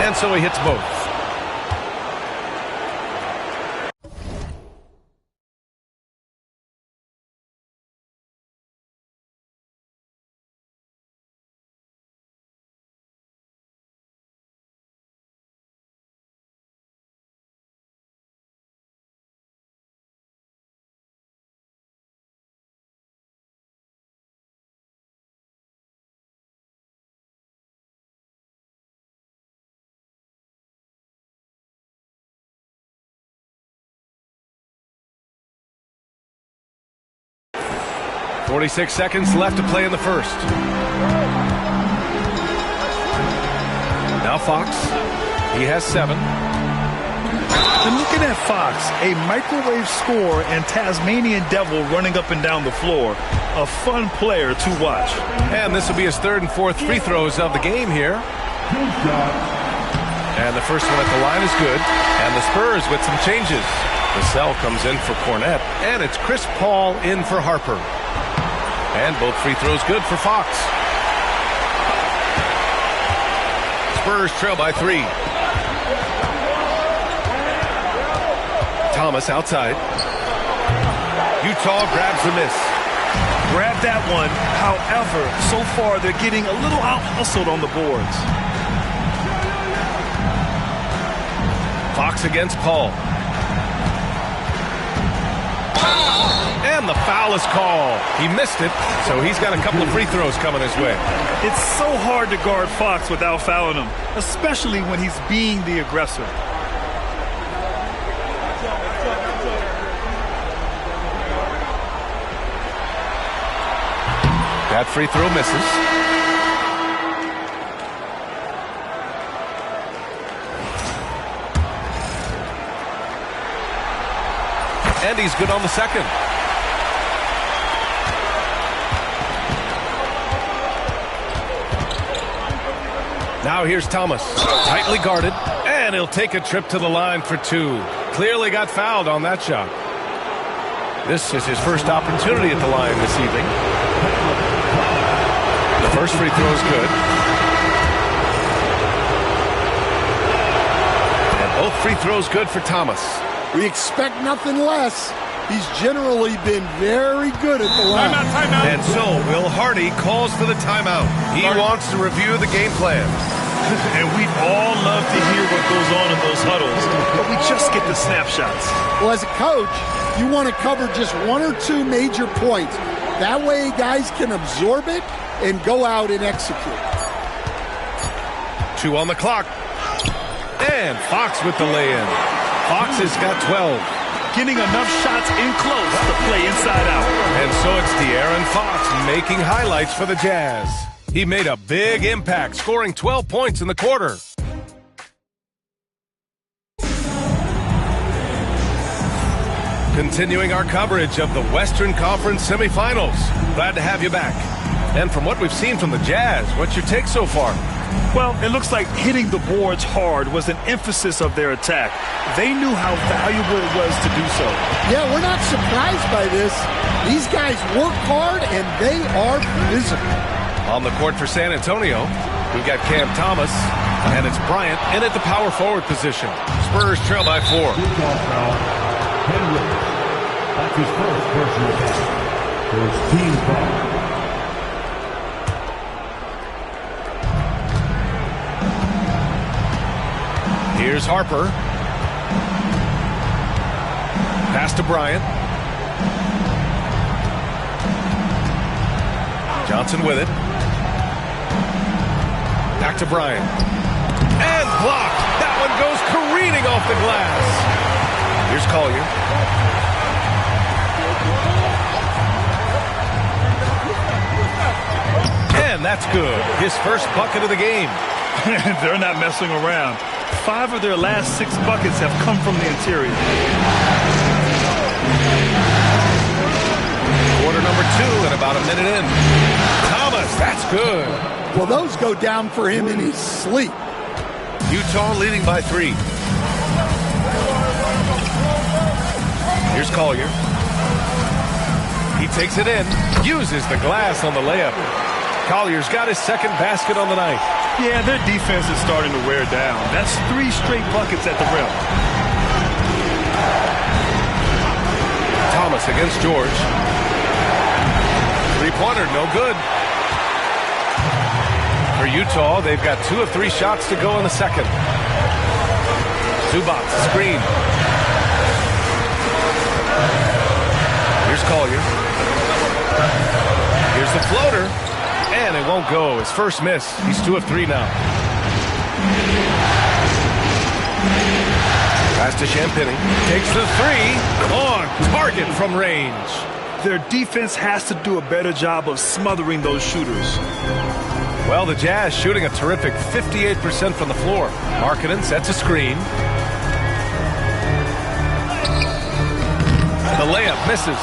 And so he hits both. .46 seconds left to play in the first. Now Fox. He has 7. And looking at Fox, a microwave scorer and Tasmanian devil running up and down the floor. A fun player to watch. And this will be his 3rd and 4th free throws of the game here. And the first one at the line is good. And the Spurs with some changes. Vassell comes in for Cornette. And it's Chris Paul in for Harper. And both free throws good for Fox. Spurs trail by 3. Thomas outside. Utah grabs the miss. Grab that one. However, so far they're getting a little out-hustled on the boards. Fox against Paul. And the foul is called. He missed it, so he's got a couple of free throws coming his way. It's so hard to guard Fox without fouling him, especially when he's being the aggressor. That free throw misses. And he's good on the second. Now here's Thomas. Tightly guarded. And he'll take a trip to the line for two. Clearly got fouled on that shot. This is his first opportunity at the line this evening. The first free throw is good. And both free throws good for Thomas. We expect nothing less. He's generally been very good at the line. Timeout. And so Will Hardy calls for the timeout. He wants to review the game plan. And we'd all love to hear what goes on in those huddles, but we just get the snapshots. Well, as a coach, you want to cover just one or two major points. That way guys can absorb it and go out and execute. 2 on the clock. And Fox with the lay-in. Fox has got 12. Getting enough shots in close to play inside out. And so it's De'Aaron Fox making highlights for the Jazz. He made a big impact, scoring 12 points in the quarter. Continuing our coverage of the Western Conference semifinals. Glad to have you back. And from what we've seen from the Jazz, what's your take so far? Well, it looks like hitting the boards hard was an emphasis of their attack. They knew how valuable it was to do so. Yeah, we're not surprised by this. These guys work hard and they are physical. On the court for San Antonio, we've got Cam Thomas, and it's Bryant in at the power forward position. Spurs trail by 4. That's his first personal foul. First team foul. Here's Harper. Pass to Bryant. Johnson with it. Back to Bryant. And blocked. That one goes careening off the glass. Here's Collier. And that's good. His first bucket of the game. They're not messing around. 5 of their last 6 buckets have come from the interior. Quarter number 2 and about a minute in. Thomas, that's good. Well, those go down for him in his sleep. Utah leading by 3. Here's Collier. He takes it in, uses the glass on the layup. Collier's got his second basket on the night. Yeah, their defense is starting to wear down. That's 3 straight buckets at the rim. Thomas against George. Three-pointer, no good. For Utah, they've got 2 of 3 shots to go in the second. Zubac, screen. Here's Collier. Here's the floater. And it won't go. His first miss. He's 2 of 3 now. Pass to Champagny. Takes the 3. On target from range. Their defense has to do a better job of smothering those shooters. Well, the Jazz shooting a terrific 58% from the floor. Markkanen sets a screen. The layup misses.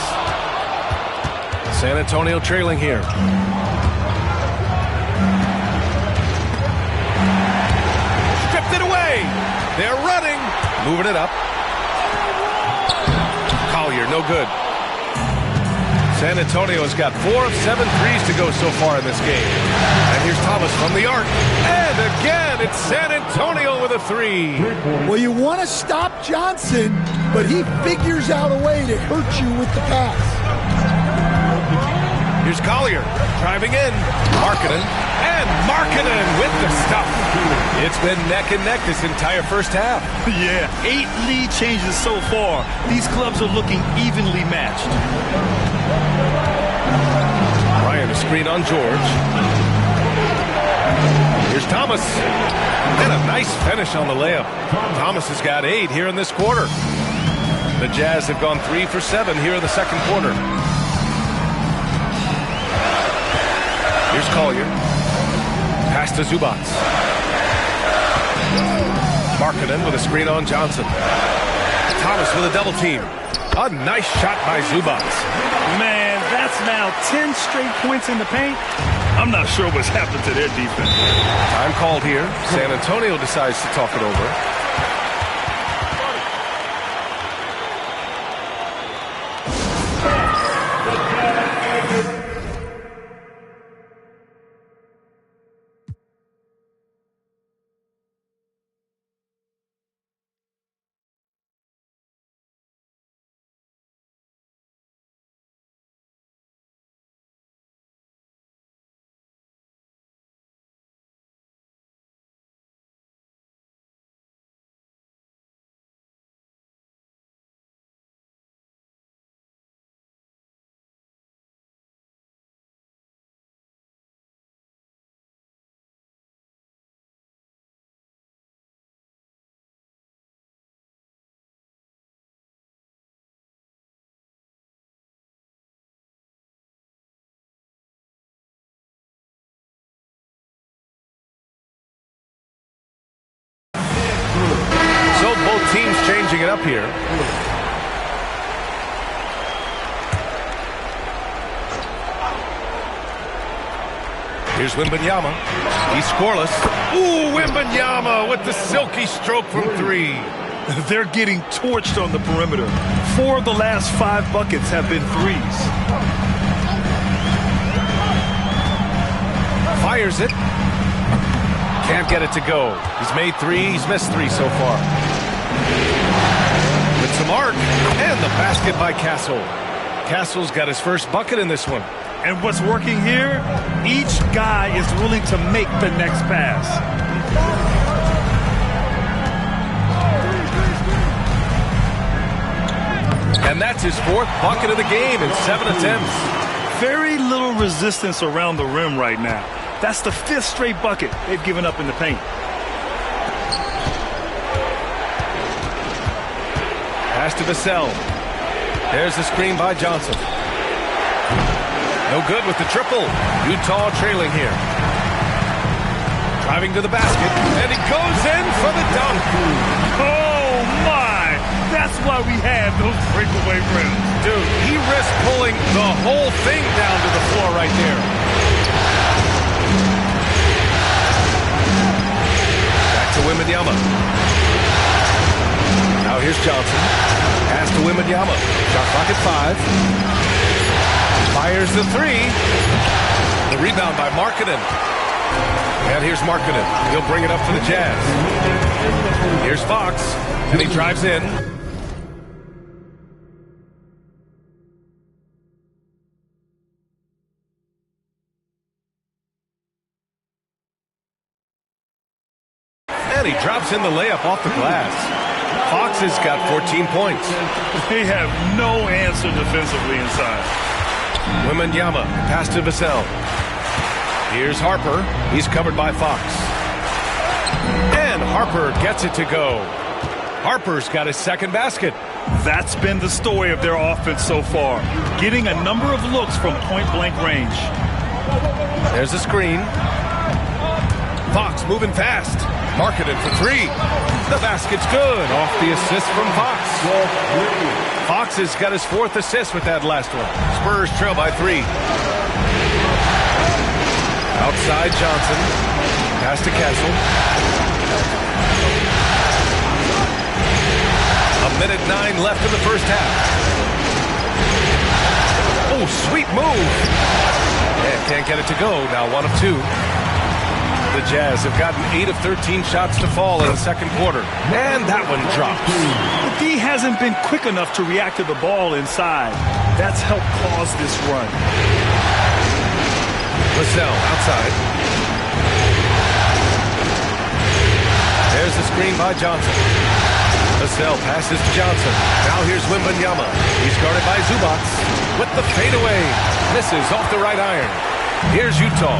San Antonio trailing here. Stripped it away. They're running. Moving it up. Collier, no good. San Antonio's got 4 of 7 threes to go so far in this game. And here's Thomas from the arc. And again, it's San Antonio with a 3. Well, you want to stop Johnson, but he figures out a way to hurt you with the pass. Here's Collier driving in. Markkanen. And Markkanen with the stuff. It's been neck and neck this entire first half. Yeah, 8 lead changes so far. These clubs are looking evenly matched. Ryan, a screen on George. Here's Thomas. And a nice finish on the layup. Thomas has got 8 here in this quarter. The Jazz have gone 3 for 7 here in the second quarter. Here's Collier. Pass to Zubac. Markkanen with a screen on Johnson. Thomas with a double team. A nice shot by Zubac. Man, that's now 10 straight points in the paint. I'm not sure what's happened to their defense. Time called here. San Antonio decides to talk it over. So both teams changing it up here. Here's Wembanyama. He's scoreless. Ooh, Wembanyama with the silky stroke from 3. They're getting torched on the perimeter. 4 of the last 5 buckets have been threes. Fires it. Can't get it to go. He's made 3. He's missed 3 so far. With some arc. And the basket by Castle. Castle's got his first bucket in this one. And what's working here? Each guy is willing to make the next pass. And that's his 4th bucket of the game in 7 attempts. Very little resistance around the rim right now. That's the 5th straight bucket they've given up in the paint. Pass to Vassell. There's the screen by Johnson. No good with the triple. Utah trailing here. Driving to the basket. And he goes in for the dunk. Oh, my. That's why we have those breakaway rims. Dude, he risked pulling the whole thing down to the floor right there. Back to Wembanyama. Now here's Johnson. Pass to Wembanyama. Shot clock at 5. Fires the 3. The rebound by Markkanen. And here's Markkanen. He'll bring it up for the Jazz. Here's Fox. And he drives in. And he drops in the layup off the glass. Fox has got 14 points. They have no answer defensively inside. Wembanyama, pass to Vassell. Here's Harper. He's covered by Fox. And Harper gets it to go. Harper's got his 2nd basket. That's been the story of their offense so far. Getting a number of looks from point-blank range. There's a screen. Fox moving fast. Markkanen for 3. The basket's good. Off the assist from Fox. Fox has got his 4th assist with that last one. Spurs trail by 3. Outside Johnson. Pass to Castle. A minute 9 left in the first half. Oh, sweet move. And can't get it to go. Now 1 of 2. The Jazz have gotten 8 of 13 shots to fall in the second quarter. And that one drops. The D hasn't been quick enough to react to the ball inside. That's helped cause this run. Vassell outside. There's the screen by Johnson. Vassell passes to Johnson. Now here's Wembanyama. He's guarded by Zubac with the fadeaway. Misses off the right iron. Here's Utah.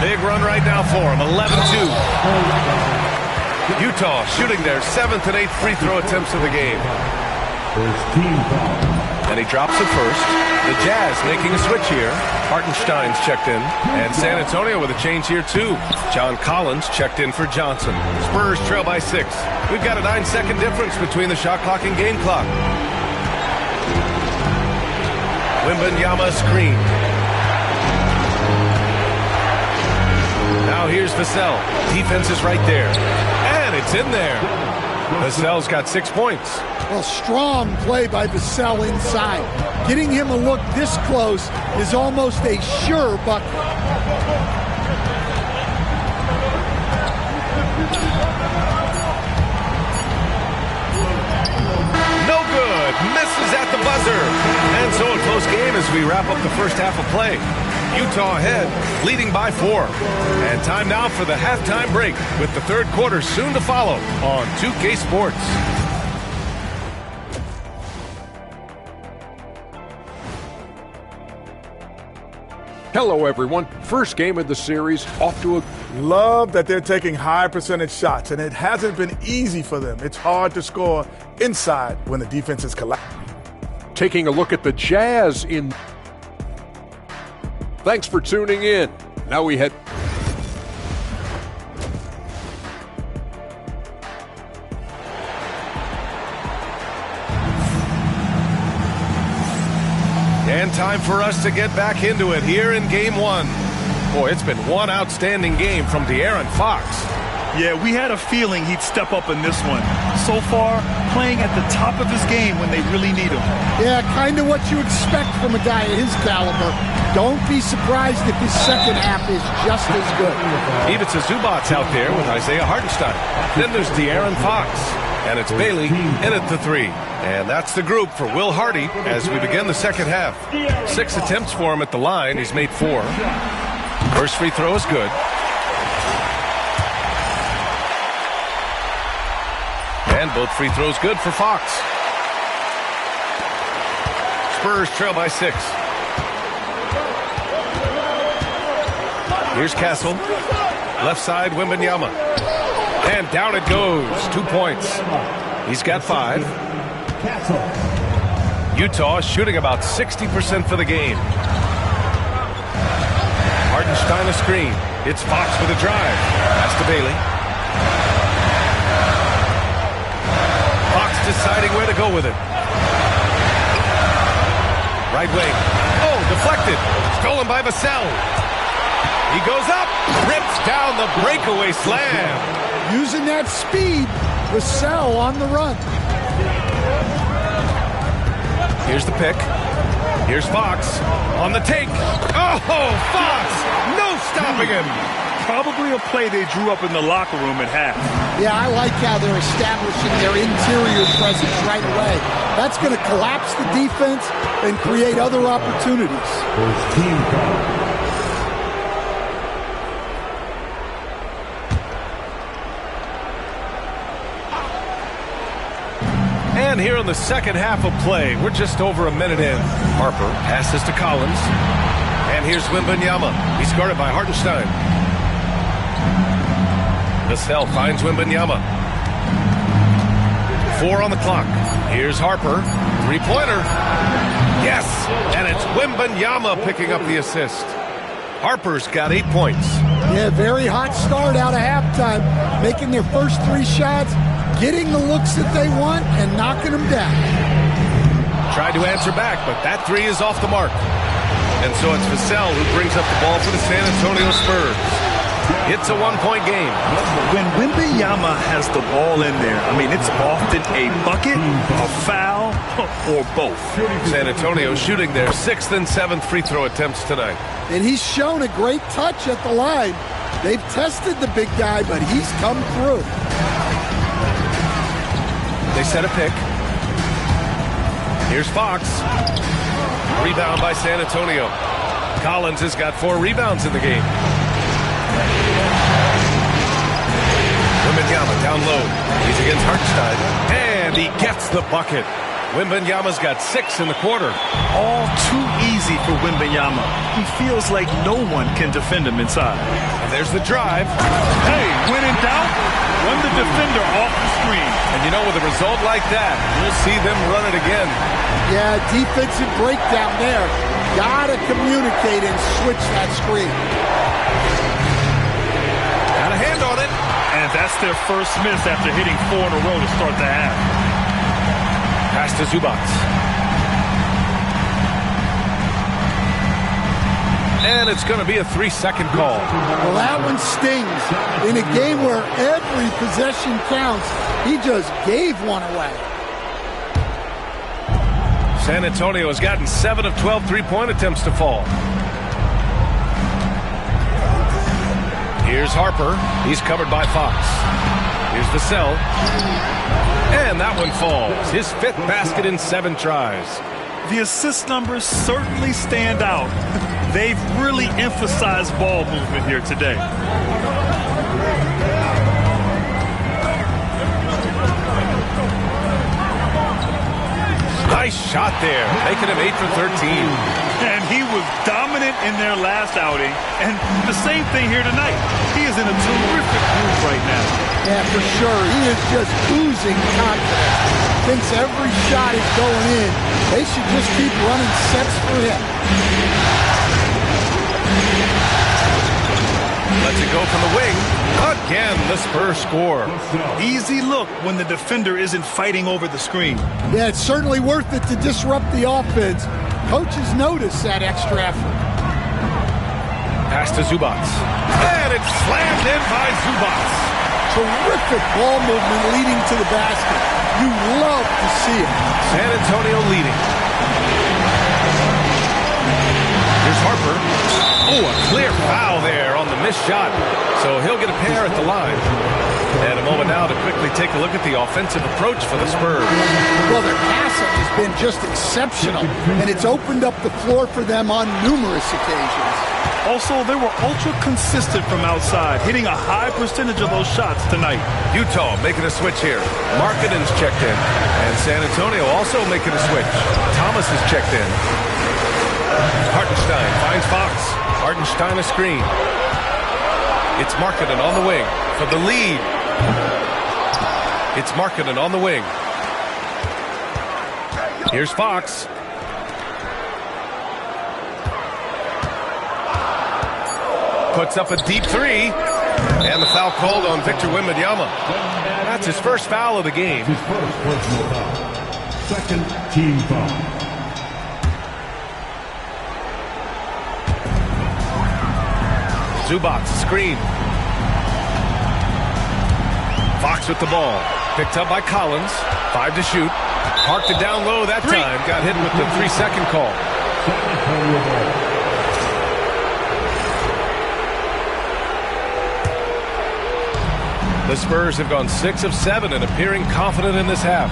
Big run right now for him. 11-2. Utah shooting their 7th and 8th free throw attempts of the game. And he drops it first. The Jazz making a switch here. Hartenstein's checked in. And San Antonio with a change here too. John Collins checked in for Johnson. Spurs trail by 6. We've got a 9-second difference between the shot clock and game clock. Wembanyama screen. Now here's Vassell. Defense is right there. And it's in there. Vassell's got 6 points. Well, strong play by Vassell inside. Getting him a look this close is almost a sure bucket. No good. Misses at the buzzer. And so a close game as we wrap up the first half of play. Utah ahead, leading by 4. And time now for the halftime break with the third quarter soon to follow on 2K Sports. Hello, everyone. First game of the series, off to a... Love that they're taking high percentage shots, and it hasn't been easy for them. It's hard to score inside when the defense is collapsed. Taking a look at the Jazz in... Thanks for tuning in. Now we head... And time for us to get back into it here in Game 1. Boy, it's been one outstanding game from De'Aaron Fox. Yeah, we had a feeling he'd step up in this one. So far, playing at the top of his game when they really need him. Yeah, kind of what you expect from a guy of his caliber. Don't be surprised if his second half is just as good. Ivica Zubac out there with Isaiah Hartenstein. Then there's De'Aaron Fox. And it's Bailey in at the 3. And that's the group for Will Hardy as we begin the second half. 6 attempts for him at the line. He's made 4. First free throw is good. And both free throws good for Fox. Spurs trail by 6. Here's Castle. Left side, Wembanyama. And down it goes. 2 points. He's got 5. Utah shooting about 60% for the game. Hartenstein a screen. It's Fox with a drive. Pass to Bailey. Fox deciding where to go with it. Right wing. Oh, deflected. Stolen by Vassell. He goes up. Rips down the breakaway slam. Using that speed, Vassell on the run. Here's the pick. Here's Fox on the take. Oh, Fox! No stopping him. Probably a play they drew up in the locker room at half. Yeah, I like how they're establishing their interior presence right away. That's going to collapse the defense and create other opportunities. And here in the second half of play, we're just over a minute in. Harper passes to Collins. And here's Wembanyama. He's guarded by Hartenstein. Vassell finds Wembanyama. 4 on the clock. Here's Harper. 3-pointer. Yes! And it's Wembanyama picking up the assist. Harper's got 8 points. Yeah, very hot start out of halftime. Making their first 3 shots. Getting the looks that they want and knocking them down. Tried to answer back, but that 3 is off the mark. And so it's Vassell who brings up the ball for the San Antonio Spurs. It's a 1-point game. When Wembanyama has the ball in there, I mean, it's often a bucket, a foul, or both. San Antonio shooting their 6th and 7th free throw attempts tonight. And he's shown a great touch at the line. They've tested the big guy, but he's come through. They set a pick. Here's Fox. Rebound by San Antonio. Collins has got 4 rebounds in the game. Wembanyama down low. He's against Hartenstein. And he gets the bucket. Wembanyama's got 6 in the quarter. All too easy for Wembanyama. He feels like no one can defend him inside. And there's the drive. Hey, when in doubt, run the defender off the screen. And you know, with a result like that, we'll see them run it again. Yeah, defensive breakdown there. Gotta communicate and switch that screen. Got a hand on it. And that's their first miss after hitting 4 in a row to start the half. Pass to Zubac. And it's going to be a 3-second call. Well, that one stings. In a game where every possession counts, he just gave one away. San Antonio has gotten 7 of 12 three-point attempts to fall. Here's Harper. He's covered by Fox. Here's Vassell. And that one falls. His 5th basket in 7 tries. The assist numbers certainly stand out. They've really emphasized ball movement here today. Nice shot there, making him 8 for 13. And he was dominant in their last outing. And the same thing here tonight. He is in a terrific groove right now. Yeah, for sure. He is just oozing confidence. Thinks every shot is going in. They should just keep running sets for him. Lets it go from the wing. Again, the Spurs score. Easy look when the defender isn't fighting over the screen. Yeah, it's certainly worth it to disrupt the offense. Coaches notice that extra effort. Pass to Zubac. And it's slammed in by Zubac. Terrific ball movement leading to the basket. You love to see it. San Antonio leading. Here's Harper. Oh, a clear foul there on the missed shot. So he'll get a pair at the line. And a moment now to quickly take a look at the offensive approach for the Spurs. Well, their passing has been just exceptional, and it's opened up the floor for them on numerous occasions. Also, they were ultra consistent from outside, hitting a high percentage of those shots tonight. Utah making a switch here. Markkanen's checked in. And San Antonio also making a switch. Thomas is checked in. Hartenstein finds Fox. Hartenstein a screen. It's Markkanen on the wing for the lead. It's Markkanen on the wing. Here's Fox. Puts up a deep 3. And the foul called on Victor Wembanyama. That's his first foul of the game. His first personal foul. Second team foul. Zubac, screen. Fox with the ball. Picked up by Collins. 5 to shoot. Parked it down low that time. Got hit with the 3-second call. The Spurs have gone 6 of 7 and appearing confident in this half.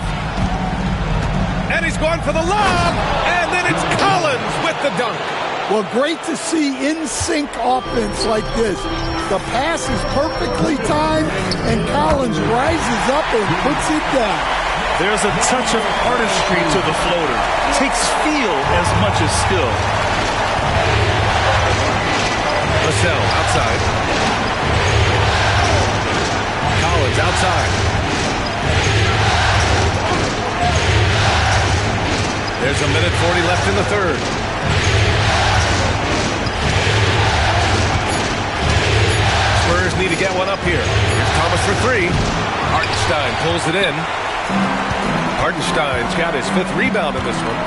And he's going for the lob. And then it's Collins with the dunk. Well, great to see in-sync offense like this. The pass is perfectly timed, and Collins rises up and puts it down. There's a touch of artistry to the floater. Takes feel as much as skill. Vassell outside. Collins outside. There's a minute 40 left in the third. Spurs need to get one up here. Here's Thomas for 3. Hartenstein pulls it in. Hartenstein's got his 5th rebound in this one.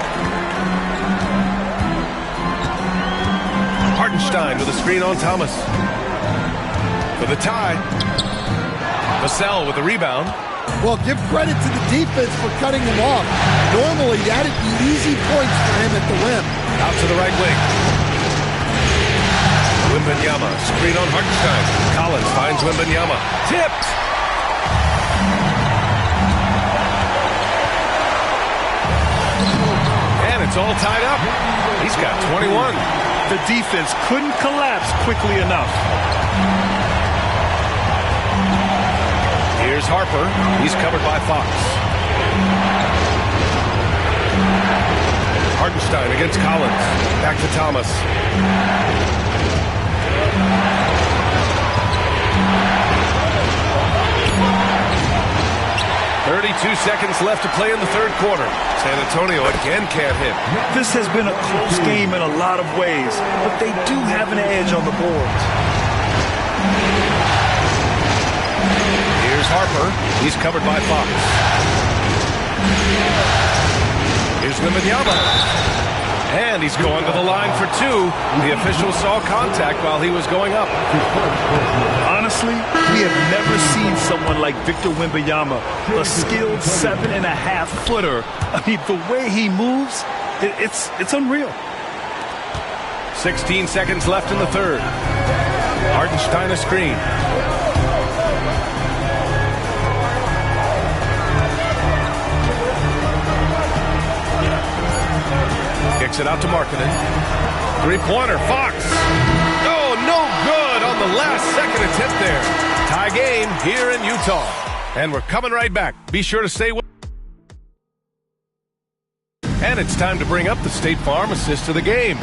Hartenstein with a screen on Thomas. For the tie. Vassell with the rebound. Well, give credit to the defense for cutting him off. Normally, that'd be easy points for him at the rim. Out to the right wing. Wembanyama, screen on Hartenstein. Collins finds Wembanyama. Tipped! And it's all tied up. He's got 21. The defense couldn't collapse quickly enough. Here's Harper. He's covered by Fox. Hartenstein against Collins. Back to Thomas. 32 seconds left to play in the third quarter. San Antonio again can't hit. This has been a close game in a lot of ways, but they do have an edge on the boards. Here's Harper. He's covered by Fox. Here's Wembanyama. And he's going to the line for two. The official saw contact while he was going up. Honestly, we have never seen someone like Victor Wembanyama, a skilled 7.5-footer. I mean, the way he moves, it's unreal. 16 seconds left in the third. Hartenstein a screen. Kicks it out to Markkanen. Three-pointer, Fox. Oh, no good on the last second attempt there. Tie game here in Utah. And we're coming right back. Be sure to stay with. And it's time to bring up the State Farm assist of the game.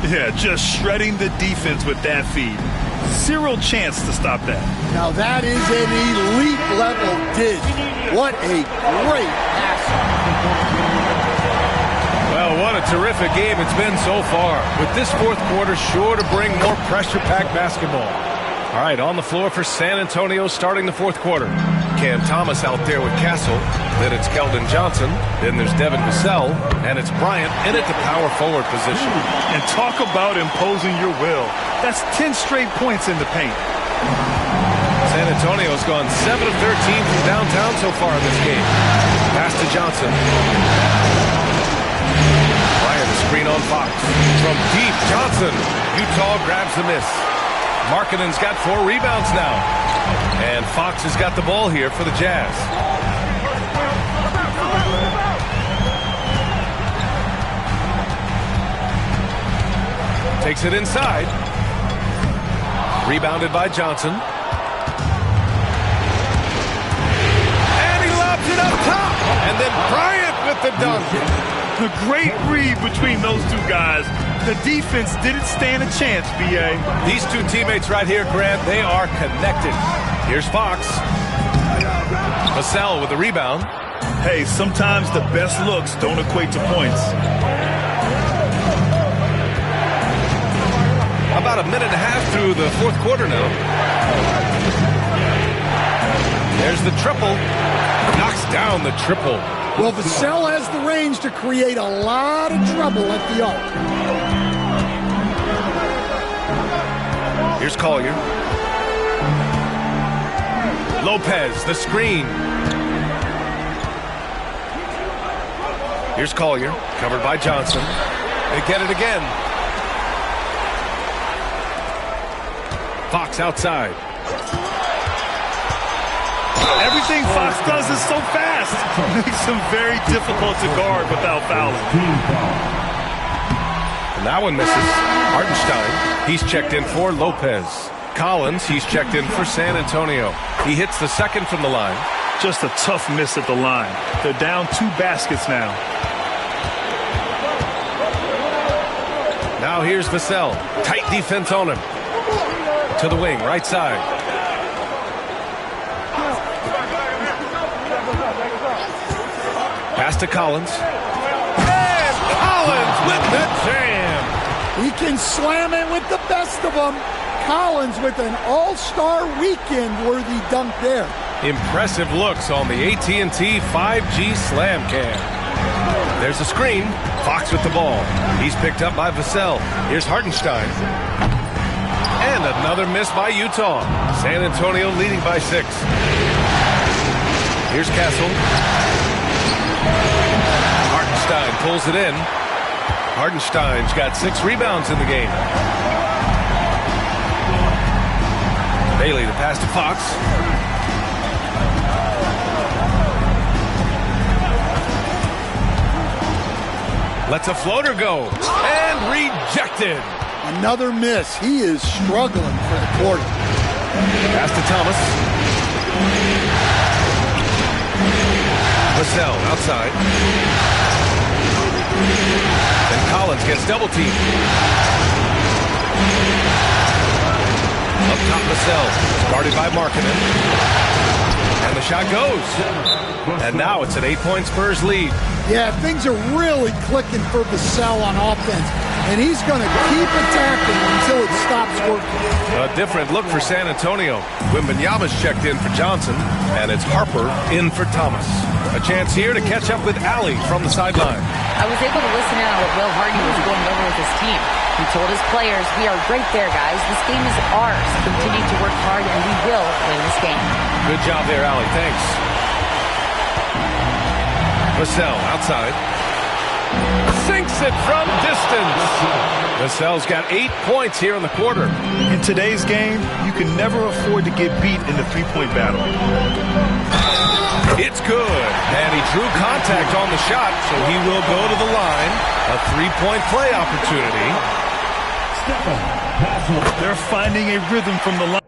Yeah, just shredding the defense with that feed. Zero chance to stop that. Now that is an elite level dish. What a great pass. Well, what a terrific game it's been so far. With this fourth quarter sure to bring more pressure-packed basketball. All right, on the floor for San Antonio starting the fourth quarter. Cam Thomas out there with Castle. Then it's Keldon Johnson. Then there's Devin Vassell. And it's Bryant in at the power forward position. And talk about imposing your will. That's 10 straight points in the paint. San Antonio's gone 7 of 13 from downtown so far in this game. Pass to Johnson. Bryant, a screen on Fox. From deep, Johnson. Utah grabs the miss. Markkanen's got 4 rebounds now. And Fox has got the ball here for the Jazz. Takes it inside. Rebounded by Johnson. And he lobs it up top. And then Bryant with the dunk. The great read between those two guys. The defense didn't stand a chance, B.A. These two teammates right here, Grant, they are connected. Here's Fox. Vassell with the rebound. Hey, sometimes the best looks don't equate to points. About a minute and a half through the fourth quarter now. There's the triple. Knocks down the triple. Well, Vassell has the range to create a lot of trouble at the arc. Here's Collier. Lopez, the screen. Here's Collier, covered by Johnson. They get it again. Fox outside. Everything Fox does is so fast. Makes him very difficult to guard without fouling. And that one misses. Hartenstein, he's checked in for Lopez. Collins, he's checked in for San Antonio. He hits the second from the line. Just a tough miss at the line. They're down 2 baskets now. Now here's Vassell. Tight defense on him. To the wing, right side. Pass to Collins. And Collins with the jam. He can slam it with the best of them. Collins with an all-star weekend-worthy dunk there. Impressive looks on the AT&T 5G Slam Cam. There's a screen. Fox with the ball. He's picked up by Vassell. Here's Hartenstein. And another miss by Utah. San Antonio leading by 6. Here's Castle. Hartenstein pulls it in. Hartenstein's got 6 rebounds in the game. Bailey to pass to Fox. Lets a floater go. And rejected. Another miss. He is struggling for the quarter. Pass to Thomas. Vassell outside. And Collins gets double teamed. Up top, Vassell. Guarded by Markkanen. And the shot goes. And now it's an 8-point Spurs lead. Yeah, things are really clicking for Vassell on offense. And he's going to keep attacking until it stops working. A different look for San Antonio. Wembanyama's checked in for Johnson. And it's Harper in for Thomas. A chance here to catch up with Allie from the sideline. I was able to listen in on what Will Hardy was going over with his team. He told his players, we are right there, guys. This game is ours. Continue to work hard, and we will win this game. Good job there, Allie. Thanks. Vassell outside. Sinks it from distance. Vassell's got 8 points here in the quarter. In today's game, you can never afford to get beat in the three-point battle. It's good. And he drew contact on the shot, so he will go to the line. A three-point play opportunity. They're finding a rhythm from the line.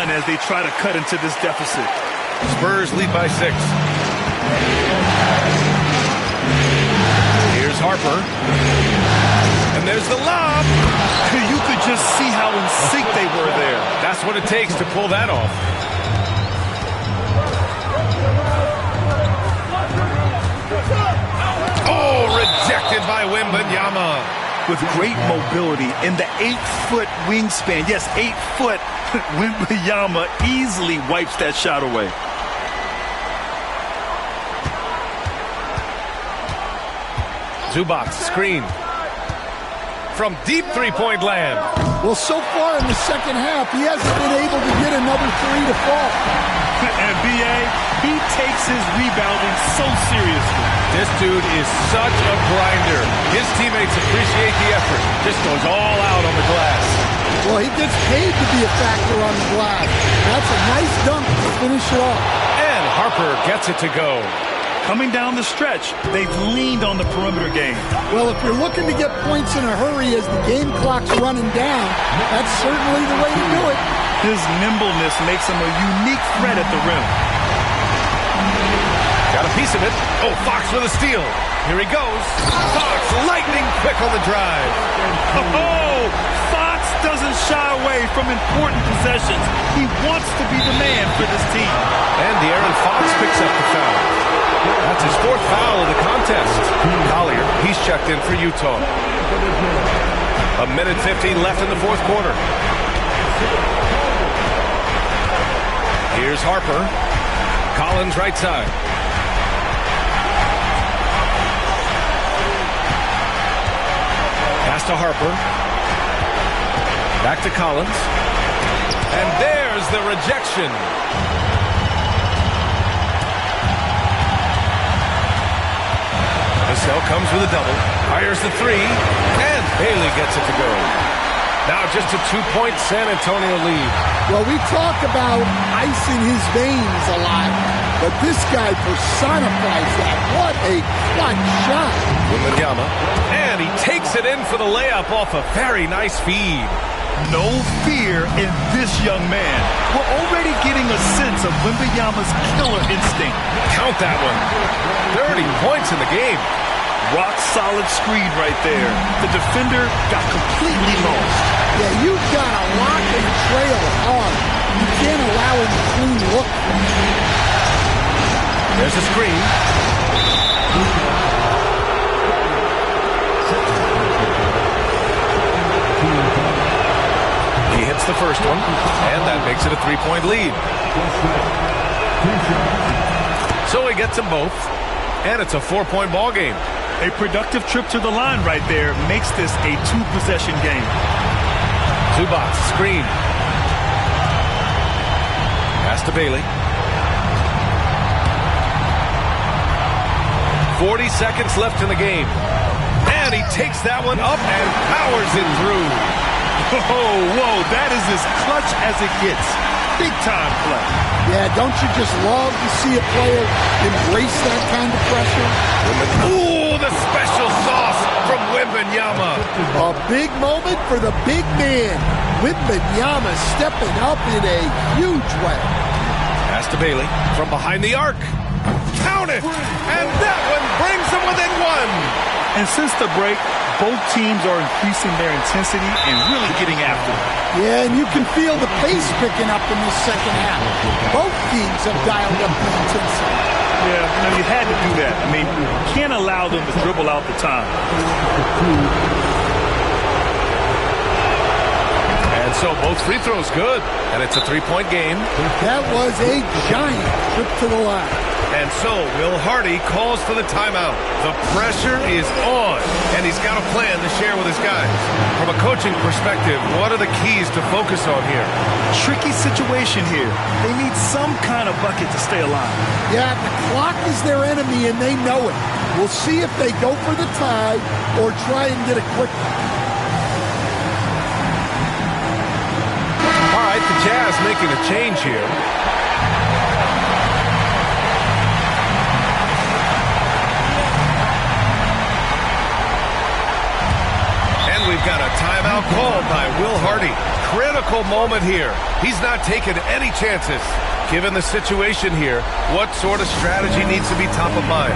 As they try to cut into this deficit. Spurs lead by 6. Here's Harper. And there's the lob. You could just see how in sync they were there. That's what it takes to pull that off. Oh, rejected by Wembanyama. With great mobility in the 8-foot wingspan. Yes, 8 foot. Wembanyama easily wipes that shot away. Zubac screen from deep three-point land. Well, so far in the second half, he hasn't been able to get another three to fall. And B.A., he takes his rebounding so seriously. This dude is such a grinder. His teammates appreciate the effort. Just goes all out on the glass. Well, he gets paid to be a factor on the glass. That's a nice dunk to finish it off. And Harper gets it to go. Coming down the stretch, they've leaned on the perimeter game. Well, if you're looking to get points in a hurry as the game clock's running down, that's certainly the way to do it. His nimbleness makes him a unique threat at the rim. Got a piece of it. Oh, Fox with a steal. Here he goes. Fox lightning quick on the drive. Oh, Fox doesn't shy away from important possessions. He wants to be the man for this team. And De'Aaron Fox picks up the foul. That's his 4th foul of the contest. Collier, he's checked in for Utah. 1:15 left in the 4th quarter. Here's Harper. Collins right side. Pass to Harper. Back to Collins. And there's the rejection. Vassell comes with a double. Fires the three. And Bailey gets it to go. Now just a 2-point San Antonio lead. Well, we talk about ice in his veins a lot, but this guy personifies that. What a clutch shot. Wembanyama. And he takes it in for the layup off a very nice feed. No fear in this young man. We're already getting a sense of Wembanyama's killer instinct. Count that one. 30 points in the game. Rock solid screen right there. The defender got completely lost. Yeah, you've got to lock and trail hard. You can't allow him to clean look. There's a screen. He hits the first one, and that makes it a 3-point lead. So he gets them both, and it's a 4-point ball game. A productive trip to the line right there makes this a 2-possession game. Zubac screen. Pass to Bailey. 40 seconds left in the game. And he takes that one up and powers it through. Whoa, that is as clutch as it gets. Big time play. Yeah, don't you just love to see a player embrace that kind of pressure? Ooh, the special sauce from Wembanyama. A big moment for the big man. Wembanyama stepping up in a huge way. Pass to Bailey from behind the arc. Count it! And that one brings them within one. And since the break, both teams are increasing their intensity and really getting after it. Yeah, and you can feel the pace picking up in this second half. Both teams have dialed up the intensity. Yeah, you had to do that. I mean, you can't allow them to dribble out the time. And so both free throws good. And it's a three-point game. That was a giant trip to the line. And so Will Hardy calls for the timeout. The pressure is on, and he's got a plan to share with his guys. From a coaching perspective, what are the keys to focus on here? Tricky situation here. They need some kind of bucket to stay alive. Yeah, the clock is their enemy, and they know it. We'll see if they go for the tie or try and get a quick one. All right, the Jazz making a change here. We've got a timeout called by Will Hardy. Critical moment here. He's not taking any chances. Given the situation here, what sort of strategy needs to be top of mind?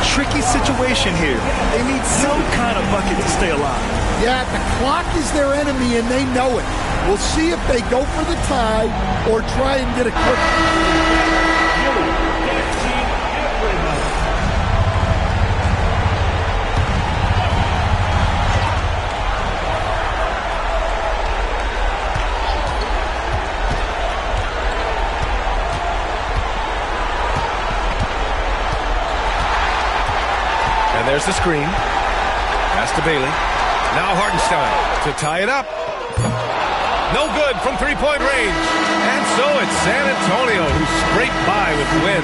Tricky situation here. They need some kind of bucket to stay alive. Yeah, the clock is their enemy, and they know it. We'll see if they go for the tie or try and get a quick one. There's the screen. Pass to Bailey. Now Hartenstein to tie it up. No good from three-point range. And so it's San Antonio who scraped by with the win.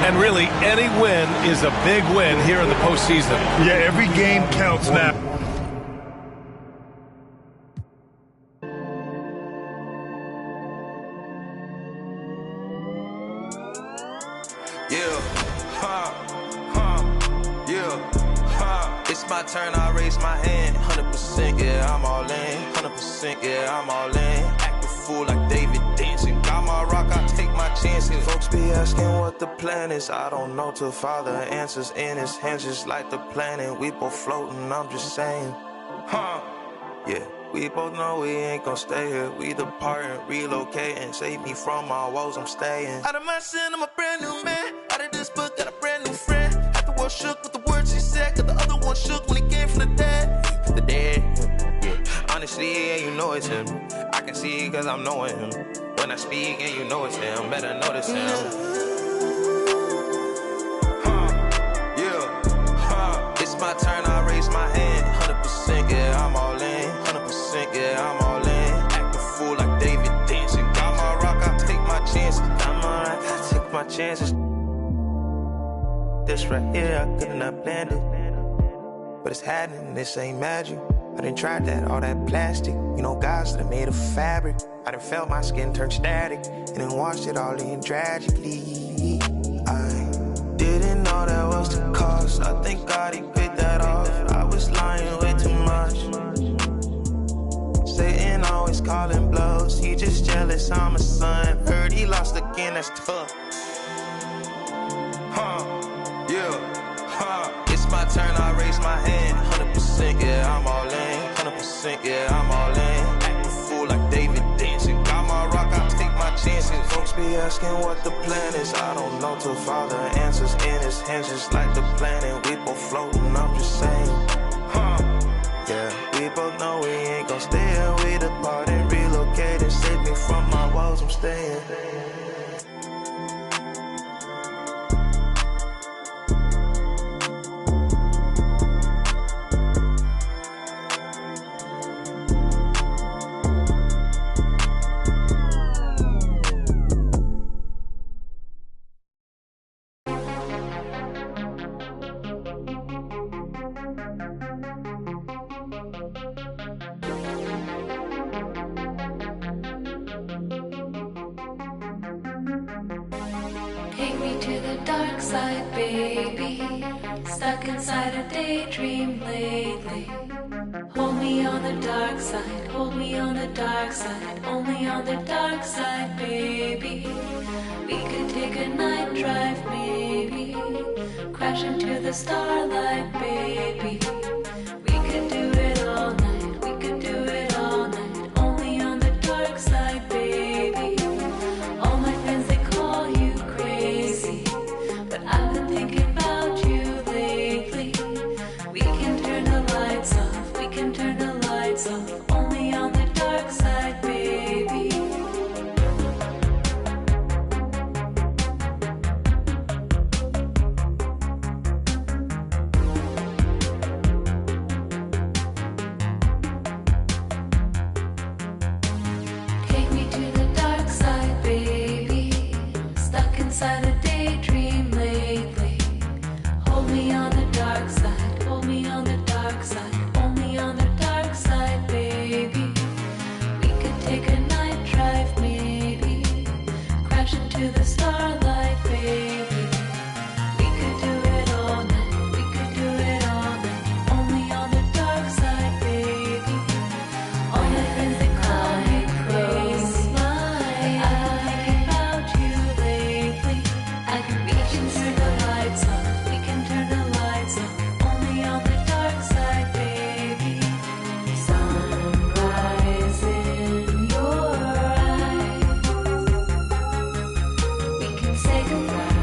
And really, any win is a big win here in the postseason. Yeah, every game counts now. It's my turn, I raise my hand. 100%, yeah, I'm all in. 100%, yeah, I'm all in. Act a fool like David dancing. Got my rock, I take my chances. Folks be asking what the plan is. I don't know till Father answers in his hands, just like the planet. We both floating, I'm just saying. Yeah, we both know we ain't gon' stay here. We depart and relocate and save me from my woes, I'm staying. Out of my sin, I'm a brand new man. Out of this book, got a brand new friend. Half the world shook with the words he said, got the other one shook when he came from the dead. The dead, yeah. Honestly, yeah, you know it's him. I can see cause I'm knowing him. When I speak and you know it's him, better notice him. It's my turn, I raise my hand. 100%, yeah, I'm all in. 100%, yeah, I'm all in. Act a fool like David dancing. Got my rock, I take my chances. Got my rock, I take my chances. This right here, I could not planned it. But it's happening, this ain't magic. I done tried that, all that plastic. You know, guys that are made of fabric. I done felt my skin turn static. And then washed it all in tragically. I didn't know that was the cost. I think God, he paid that off. I was lying way too much. Satan always calling blows. He just jealous, I'm a son. Heard he lost again, that's tough. It's my turn, I raise my hand. 100%, yeah, I'm all in. 100%, yeah, I'm all in. Act a fool like David dancing. Got my rock, I take my chances. Folks be asking what the plan is. I don't know till Father answers in his hands, just like the planet. We both floating, I'm just saying. Yeah, we both know we ain't gon' stay here. We depart and relocate and save me from my woes, I'm staying. Take me to the dark side, baby. Stuck inside a daydream lately. Hold me on the dark side, hold me on the dark side, only on the dark side, baby. We could take a night drive, maybe. Crash into the starlight, baby. We could do it all night, we could do it all night, only on the dark side, baby. All my friends, they call you crazy, but I've been thinking about you lately. We can turn the lights off, we can turn the lights off, only on the dark side, baby. Take me to the dark side, baby. Stuck inside a daydream lately. Hold me on the dark side, hold me on the dark side, only on the dark side, baby. We could take a night drive, maybe. Crash into the starlight, baby. We could do it all night, we could do it all night, only on the dark side, baby. All my friends, they call me crazy, but I've been thinking about you lately. We can turn the lights off, we can turn the lights off, only on the dark side, baby. Sunrise in your eyes. We can say goodbye.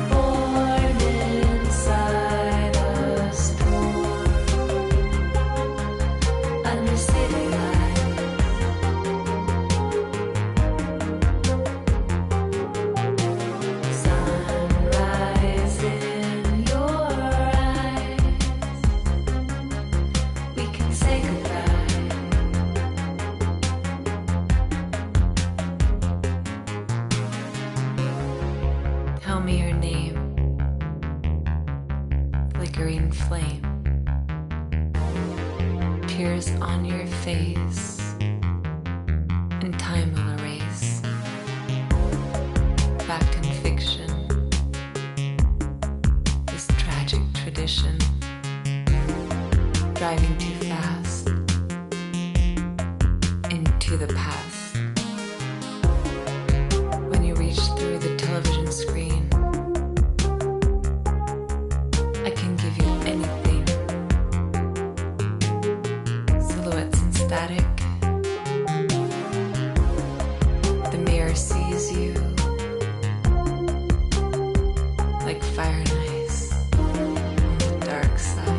Born inside a storm, under city lights. Sunrise in your eyes. We can say goodbye. Tell me your name, flickering flame. Tears on your face, and time will erase. Fact and fiction, this tragic tradition. Driving too fast into the past. When you reach through the television screen, I can give you anything. Silhouettes and static. The mirror sees you like fire and ice on the dark side.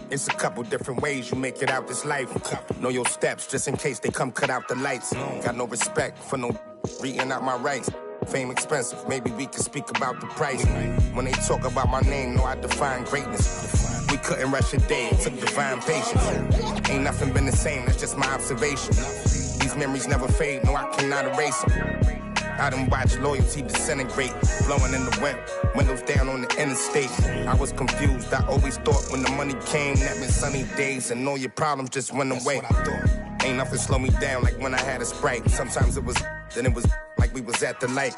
It's a couple different ways you make it out this life. Know your steps just in case they come cut out the lights. Got no respect for no reading out my rights. Fame expensive, maybe we can speak about the price. When they talk about my name, know I define greatness. We couldn't rush a day, it took divine patience. Ain't nothing been the same, that's just my observation. These memories never fade, no I cannot erase them. I done watched loyalty disintegrate, blowing in the wind, windows down on the interstate. I was confused, I always thought when the money came, that meant sunny days and all your problems just went away. Ain't nothing slow me down like when I had a Sprite. Sometimes it was, then it was like we was at the light.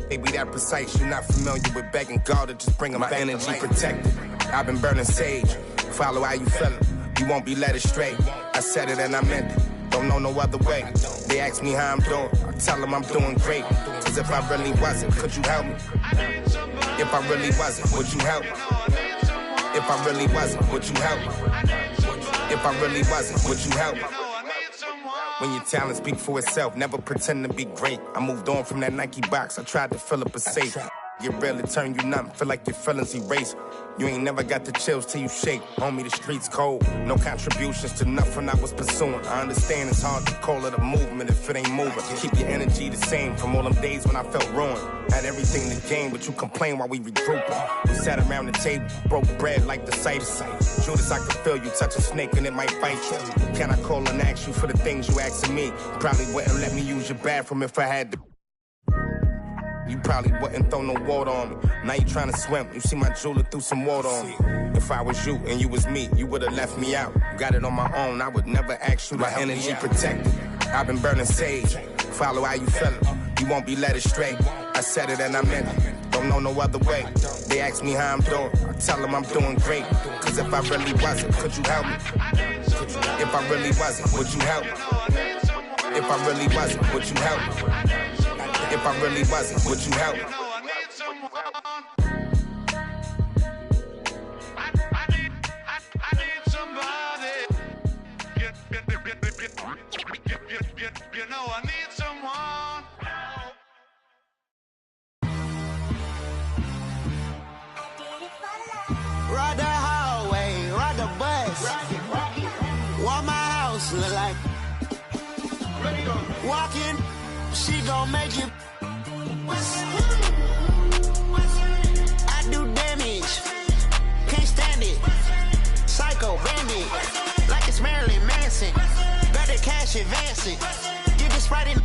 Maybe that precise, you're not familiar with begging God to just bring them back. My energy protected, I've been burning sage. Follow how you feelin', you won't be led astray. I said it and I meant it. don't know no other way. They ask me how I'm doing, I tell them I'm doing great. Cause if I really wasn't, could you help me? If I really wasn't, would you help me? If I really wasn't, would you help me? If I really wasn't, would you help me? When your talent speak for itself, never pretend to be great. I moved on from that Nike box, I tried to fill up a safe. Get real, it turn you numb, feel like your feelings erase. You ain't never got the chills till you shake. Homie, the streets cold, no contributions to nothing I was pursuing. I understand it's hard to call it a movement if it ain't moving. Keep your energy the same from all them days when I felt ruined. Had everything to gain, but you complain while we regrouping. We sat around the table, broke bread like the Cypher. Judas, I could feel you touch a snake and it might bite you. Can I call and ask you for the things you asking me? Probably wouldn't let me use your bathroom if I had to. You probably wouldn't throw no water on me. Now you trying to swim, you see my jeweler threw some water on me. If I was you and you was me, you would've left me out. Got it on my own, I would never ask you to help me. My energy protected, I've been burning sage. Follow how you feelin', you won't be led astray. I said it and I meant it, don't know no other way. They ask me how I'm doing, I tell them I'm doing great. Cause if I really wasn't, could you help me? If I really wasn't, would you help me? If I really wasn't, would you help me? If I really wasn't, would you help? You know I need someone. Ride the hallway, ride the bus. What my house look like? Walking, she gon' make you. I do damage, can't stand it. Psycho bandit, like it's Marilyn Manson. Got the cash advancing. Get this right in.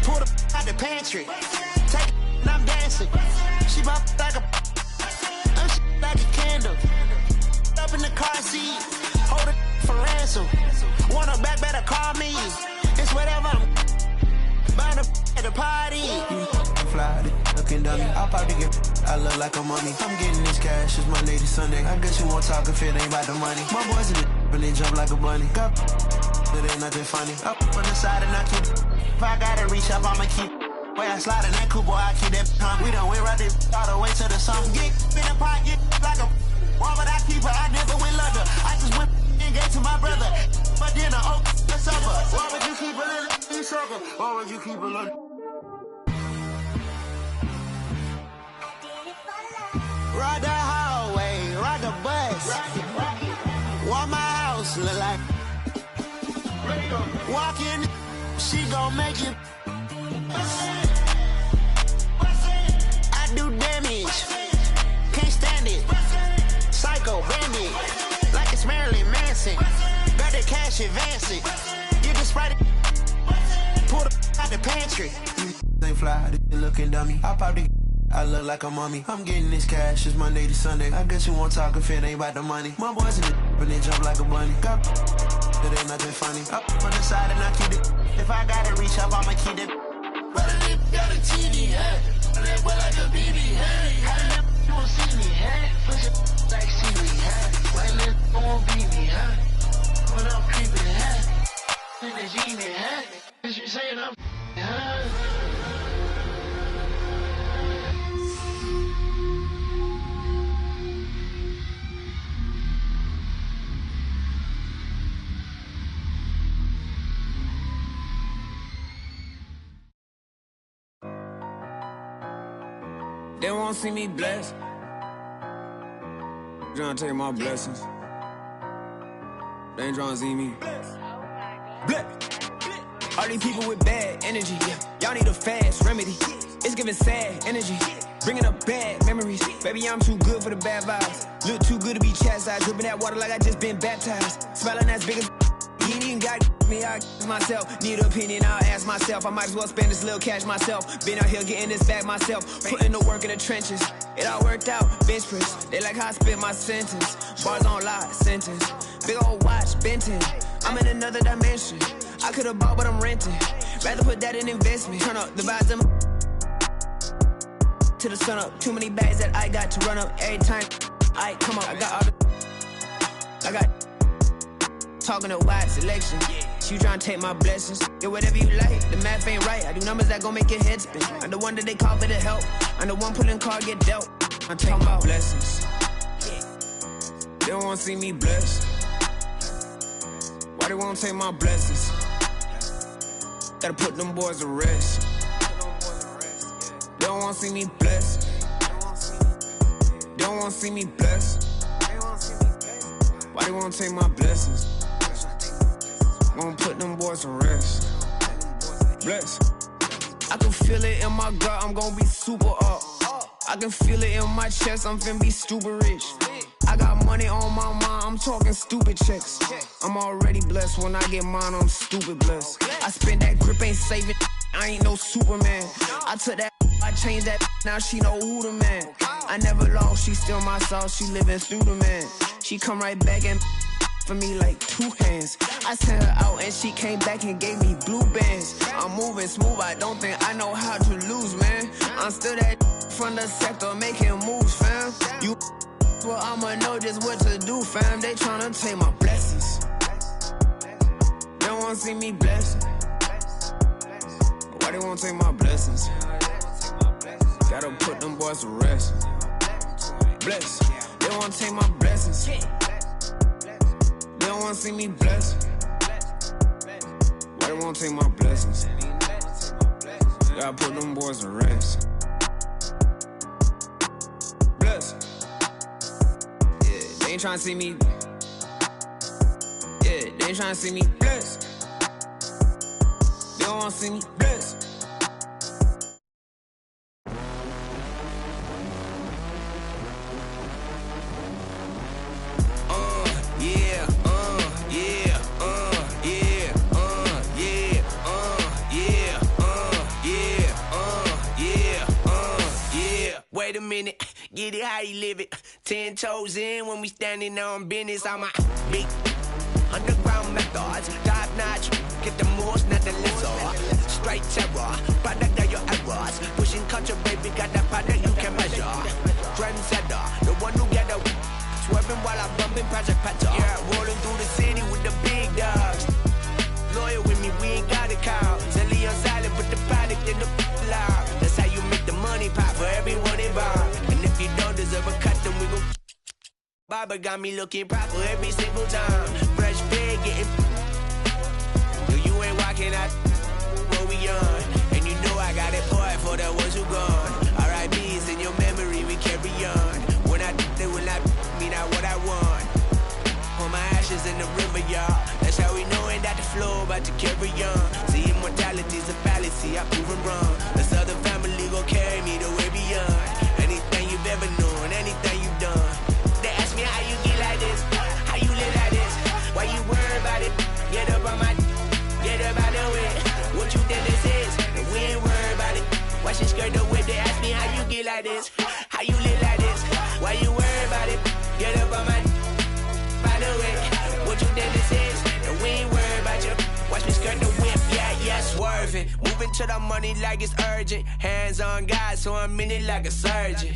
Pull the out the pantry. Take it and I'm dancing. She bop like a. I'm like a candle. Up in the car seat. Hold it for ransom. Want her back, better call me. It's whatever I'm. Buying a at the party. You fly, looking dummy. I'll probably get. I look like a mummy. I'm getting this cash. It's Monday to Sunday. I guess you won't talk if it ain't about the money. My boys in the but they jump like a bunny. Got it ain't nothing funny. Up on the side and I keep. If I gotta reach up, I'ma keep. Way I slide in that cool boy, I keep that tongue. We done went right there all the way to the sun. Get in the pocket like a. Why would I keep her? I never went London. I just went and gave to my brother. For dinner, oh, the supper. Why would you keep a little sugar? Why would you keep a little? Ride the hallway, ride the bus. What my house look like? Walking, she gon' make you. I do damage, can't stand it. Psycho bandit, like it's Marilyn Manson. Got the cash advancing. Get this right. Pull the out the pantry. They fly, they looking dummy. I pop the. I look like a mummy. I'm getting this cash. It's Monday to Sunday. I guess you won't talk if it ain't about the money. My boys in the but they jump like a bunny. Got it ain't nothing funny. Up on the side and I keep it. If I gotta reach up, I'ma keep it. But it got a TD hat. That boy like a BB hat. You won't see me hat. Push it like seaweed hat. Well, it won't be me hat. When I'm creeping hat. In the genie hat. Cause you saying I'm hat. They won't see me blessed. Trying to take my blessings. They ain't trying to see me. All these people with bad energy. Y'all need a fast remedy. It's giving sad energy. Bringing up bad memories. Baby, I'm too good for the bad vibes. Look too good to be chastised. Dripping that water like I just been baptized. Smelling as big as. He ain't even got me, I myself. Need an opinion, I'll ask myself. I might as well spend this little cash myself. Been out here getting this back myself. Putting the work in the trenches. It all worked out, bench press. They like how I spit my sentence. Bars on lock, sentence. Big old watch, Benton. I'm in another dimension. I could've bought, but I'm renting. Rather put that in investment. Turn up the vibes them to the sun up. Too many bags that I got to run up every time. I come up, I got all the. I got. Talking a wide selection. You tryna take my blessings, get whatever you like. The math ain't right. I do numbers that gon' make your head spin. I'm the one that they call for the help. I'm the one pulling card get dealt. I'm talking about blessings. They don't wanna see me blessed. Why they wanna take my blessings? Gotta put them boys to rest. They don't wanna see me blessed. They don't wanna see me blessed. Why they wanna take my blessings? Gonna put them boys to rest. Bless. I can feel it in my gut, I'm gonna be super up. I can feel it in my chest, I'm finna be stupid rich. I got money on my mind, I'm talking stupid checks. I'm already blessed, when I get mine, I'm stupid blessed. I spend that grip, ain't saving, I ain't no Superman. I took that, I changed that, now she know who the man. I never lost, she still my sauce, she living through the man. She come right back and for me like 2 hands. I sent her out and she came back and gave me blue bands. I'm moving smooth, I don't think I know how to lose, man. I'm still that from the sector making moves, fam. You well, I'ma know just what to do, fam. They tryna take my blessings. They don't wanna see me blessed. Why they wanna take my blessings? Gotta put them boys to rest. Bless. They wanna take my blessings. They don't wanna see me blessed. Why they wanna take my blessings? Gotta put them boys to rest. Bless. Yeah, they ain't tryna see me. Yeah, they ain't tryna see me blessed. They don't wanna see me blessed. Wait a minute, get it how you live it. 10 toes in when we standing on business. I'm a big underground methods, top notch. Get the most, not the lesser. Straight terror, product of your errors. Pushing culture, baby, got that product you can measure. Trendsetter, the one who get a swerving while I'm bumping Project Patter. Yeah, rolling through the city with the big dogs. Loyal with me, we ain't got a call. Zelly on silent, but the product in the loud. That's how you make the money pop for everyone involved. And if you don't deserve a cut, then we gon' Baba got me looking proper every single time. Fresh pig getting no, you ain't walking out what we on. And you know I got it boy for the ones who gone. R.I.P.'s in your memory, we carry on. When I they will not mean out what I want. Pour my ashes in the river, y'all. That's how we knowin' that the flow about to carry on. See, immortality's a fallacy, I prove 'em wrong. This other family gon' carry me the way beyond. Anything you've ever known, anything you've done. They ask me how you get like this, how you live like this. Why you worry about it? Get up on my, get up out the way. What you think this is? And we ain't worried about it. Watch your skirt the whip, they ask me how you get like this, how you live like this. Why you worry about it? Get up on my, by the way. What you think this is? And we ain't worried about you. Watch me skirt the whip, yeah, swerving. Moving to the money like it's urgent. Hands on God, so I'm in it like a surgeon.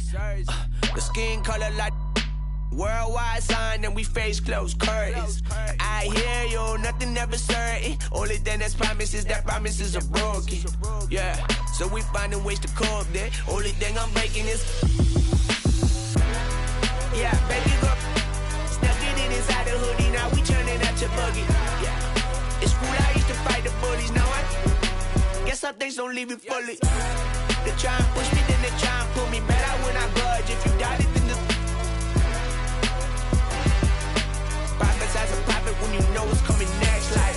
The skin color like worldwide sign, and we face closed curtains. I hear you, nothing ever certain. Only thing that's promised is that promises are broken. Yeah, so we finding ways to cope there. Only thing I'm making is yeah, baby girl. Inside the hoodie, now we turning out your buggy. Yeah, it's cool, I used to fight the bullies. Now I guess some things don't leave me fully. They try and push me, then they try and pull me better when I budge. If you doubt it, then the prophesize a prophet when you know what's coming next. Like,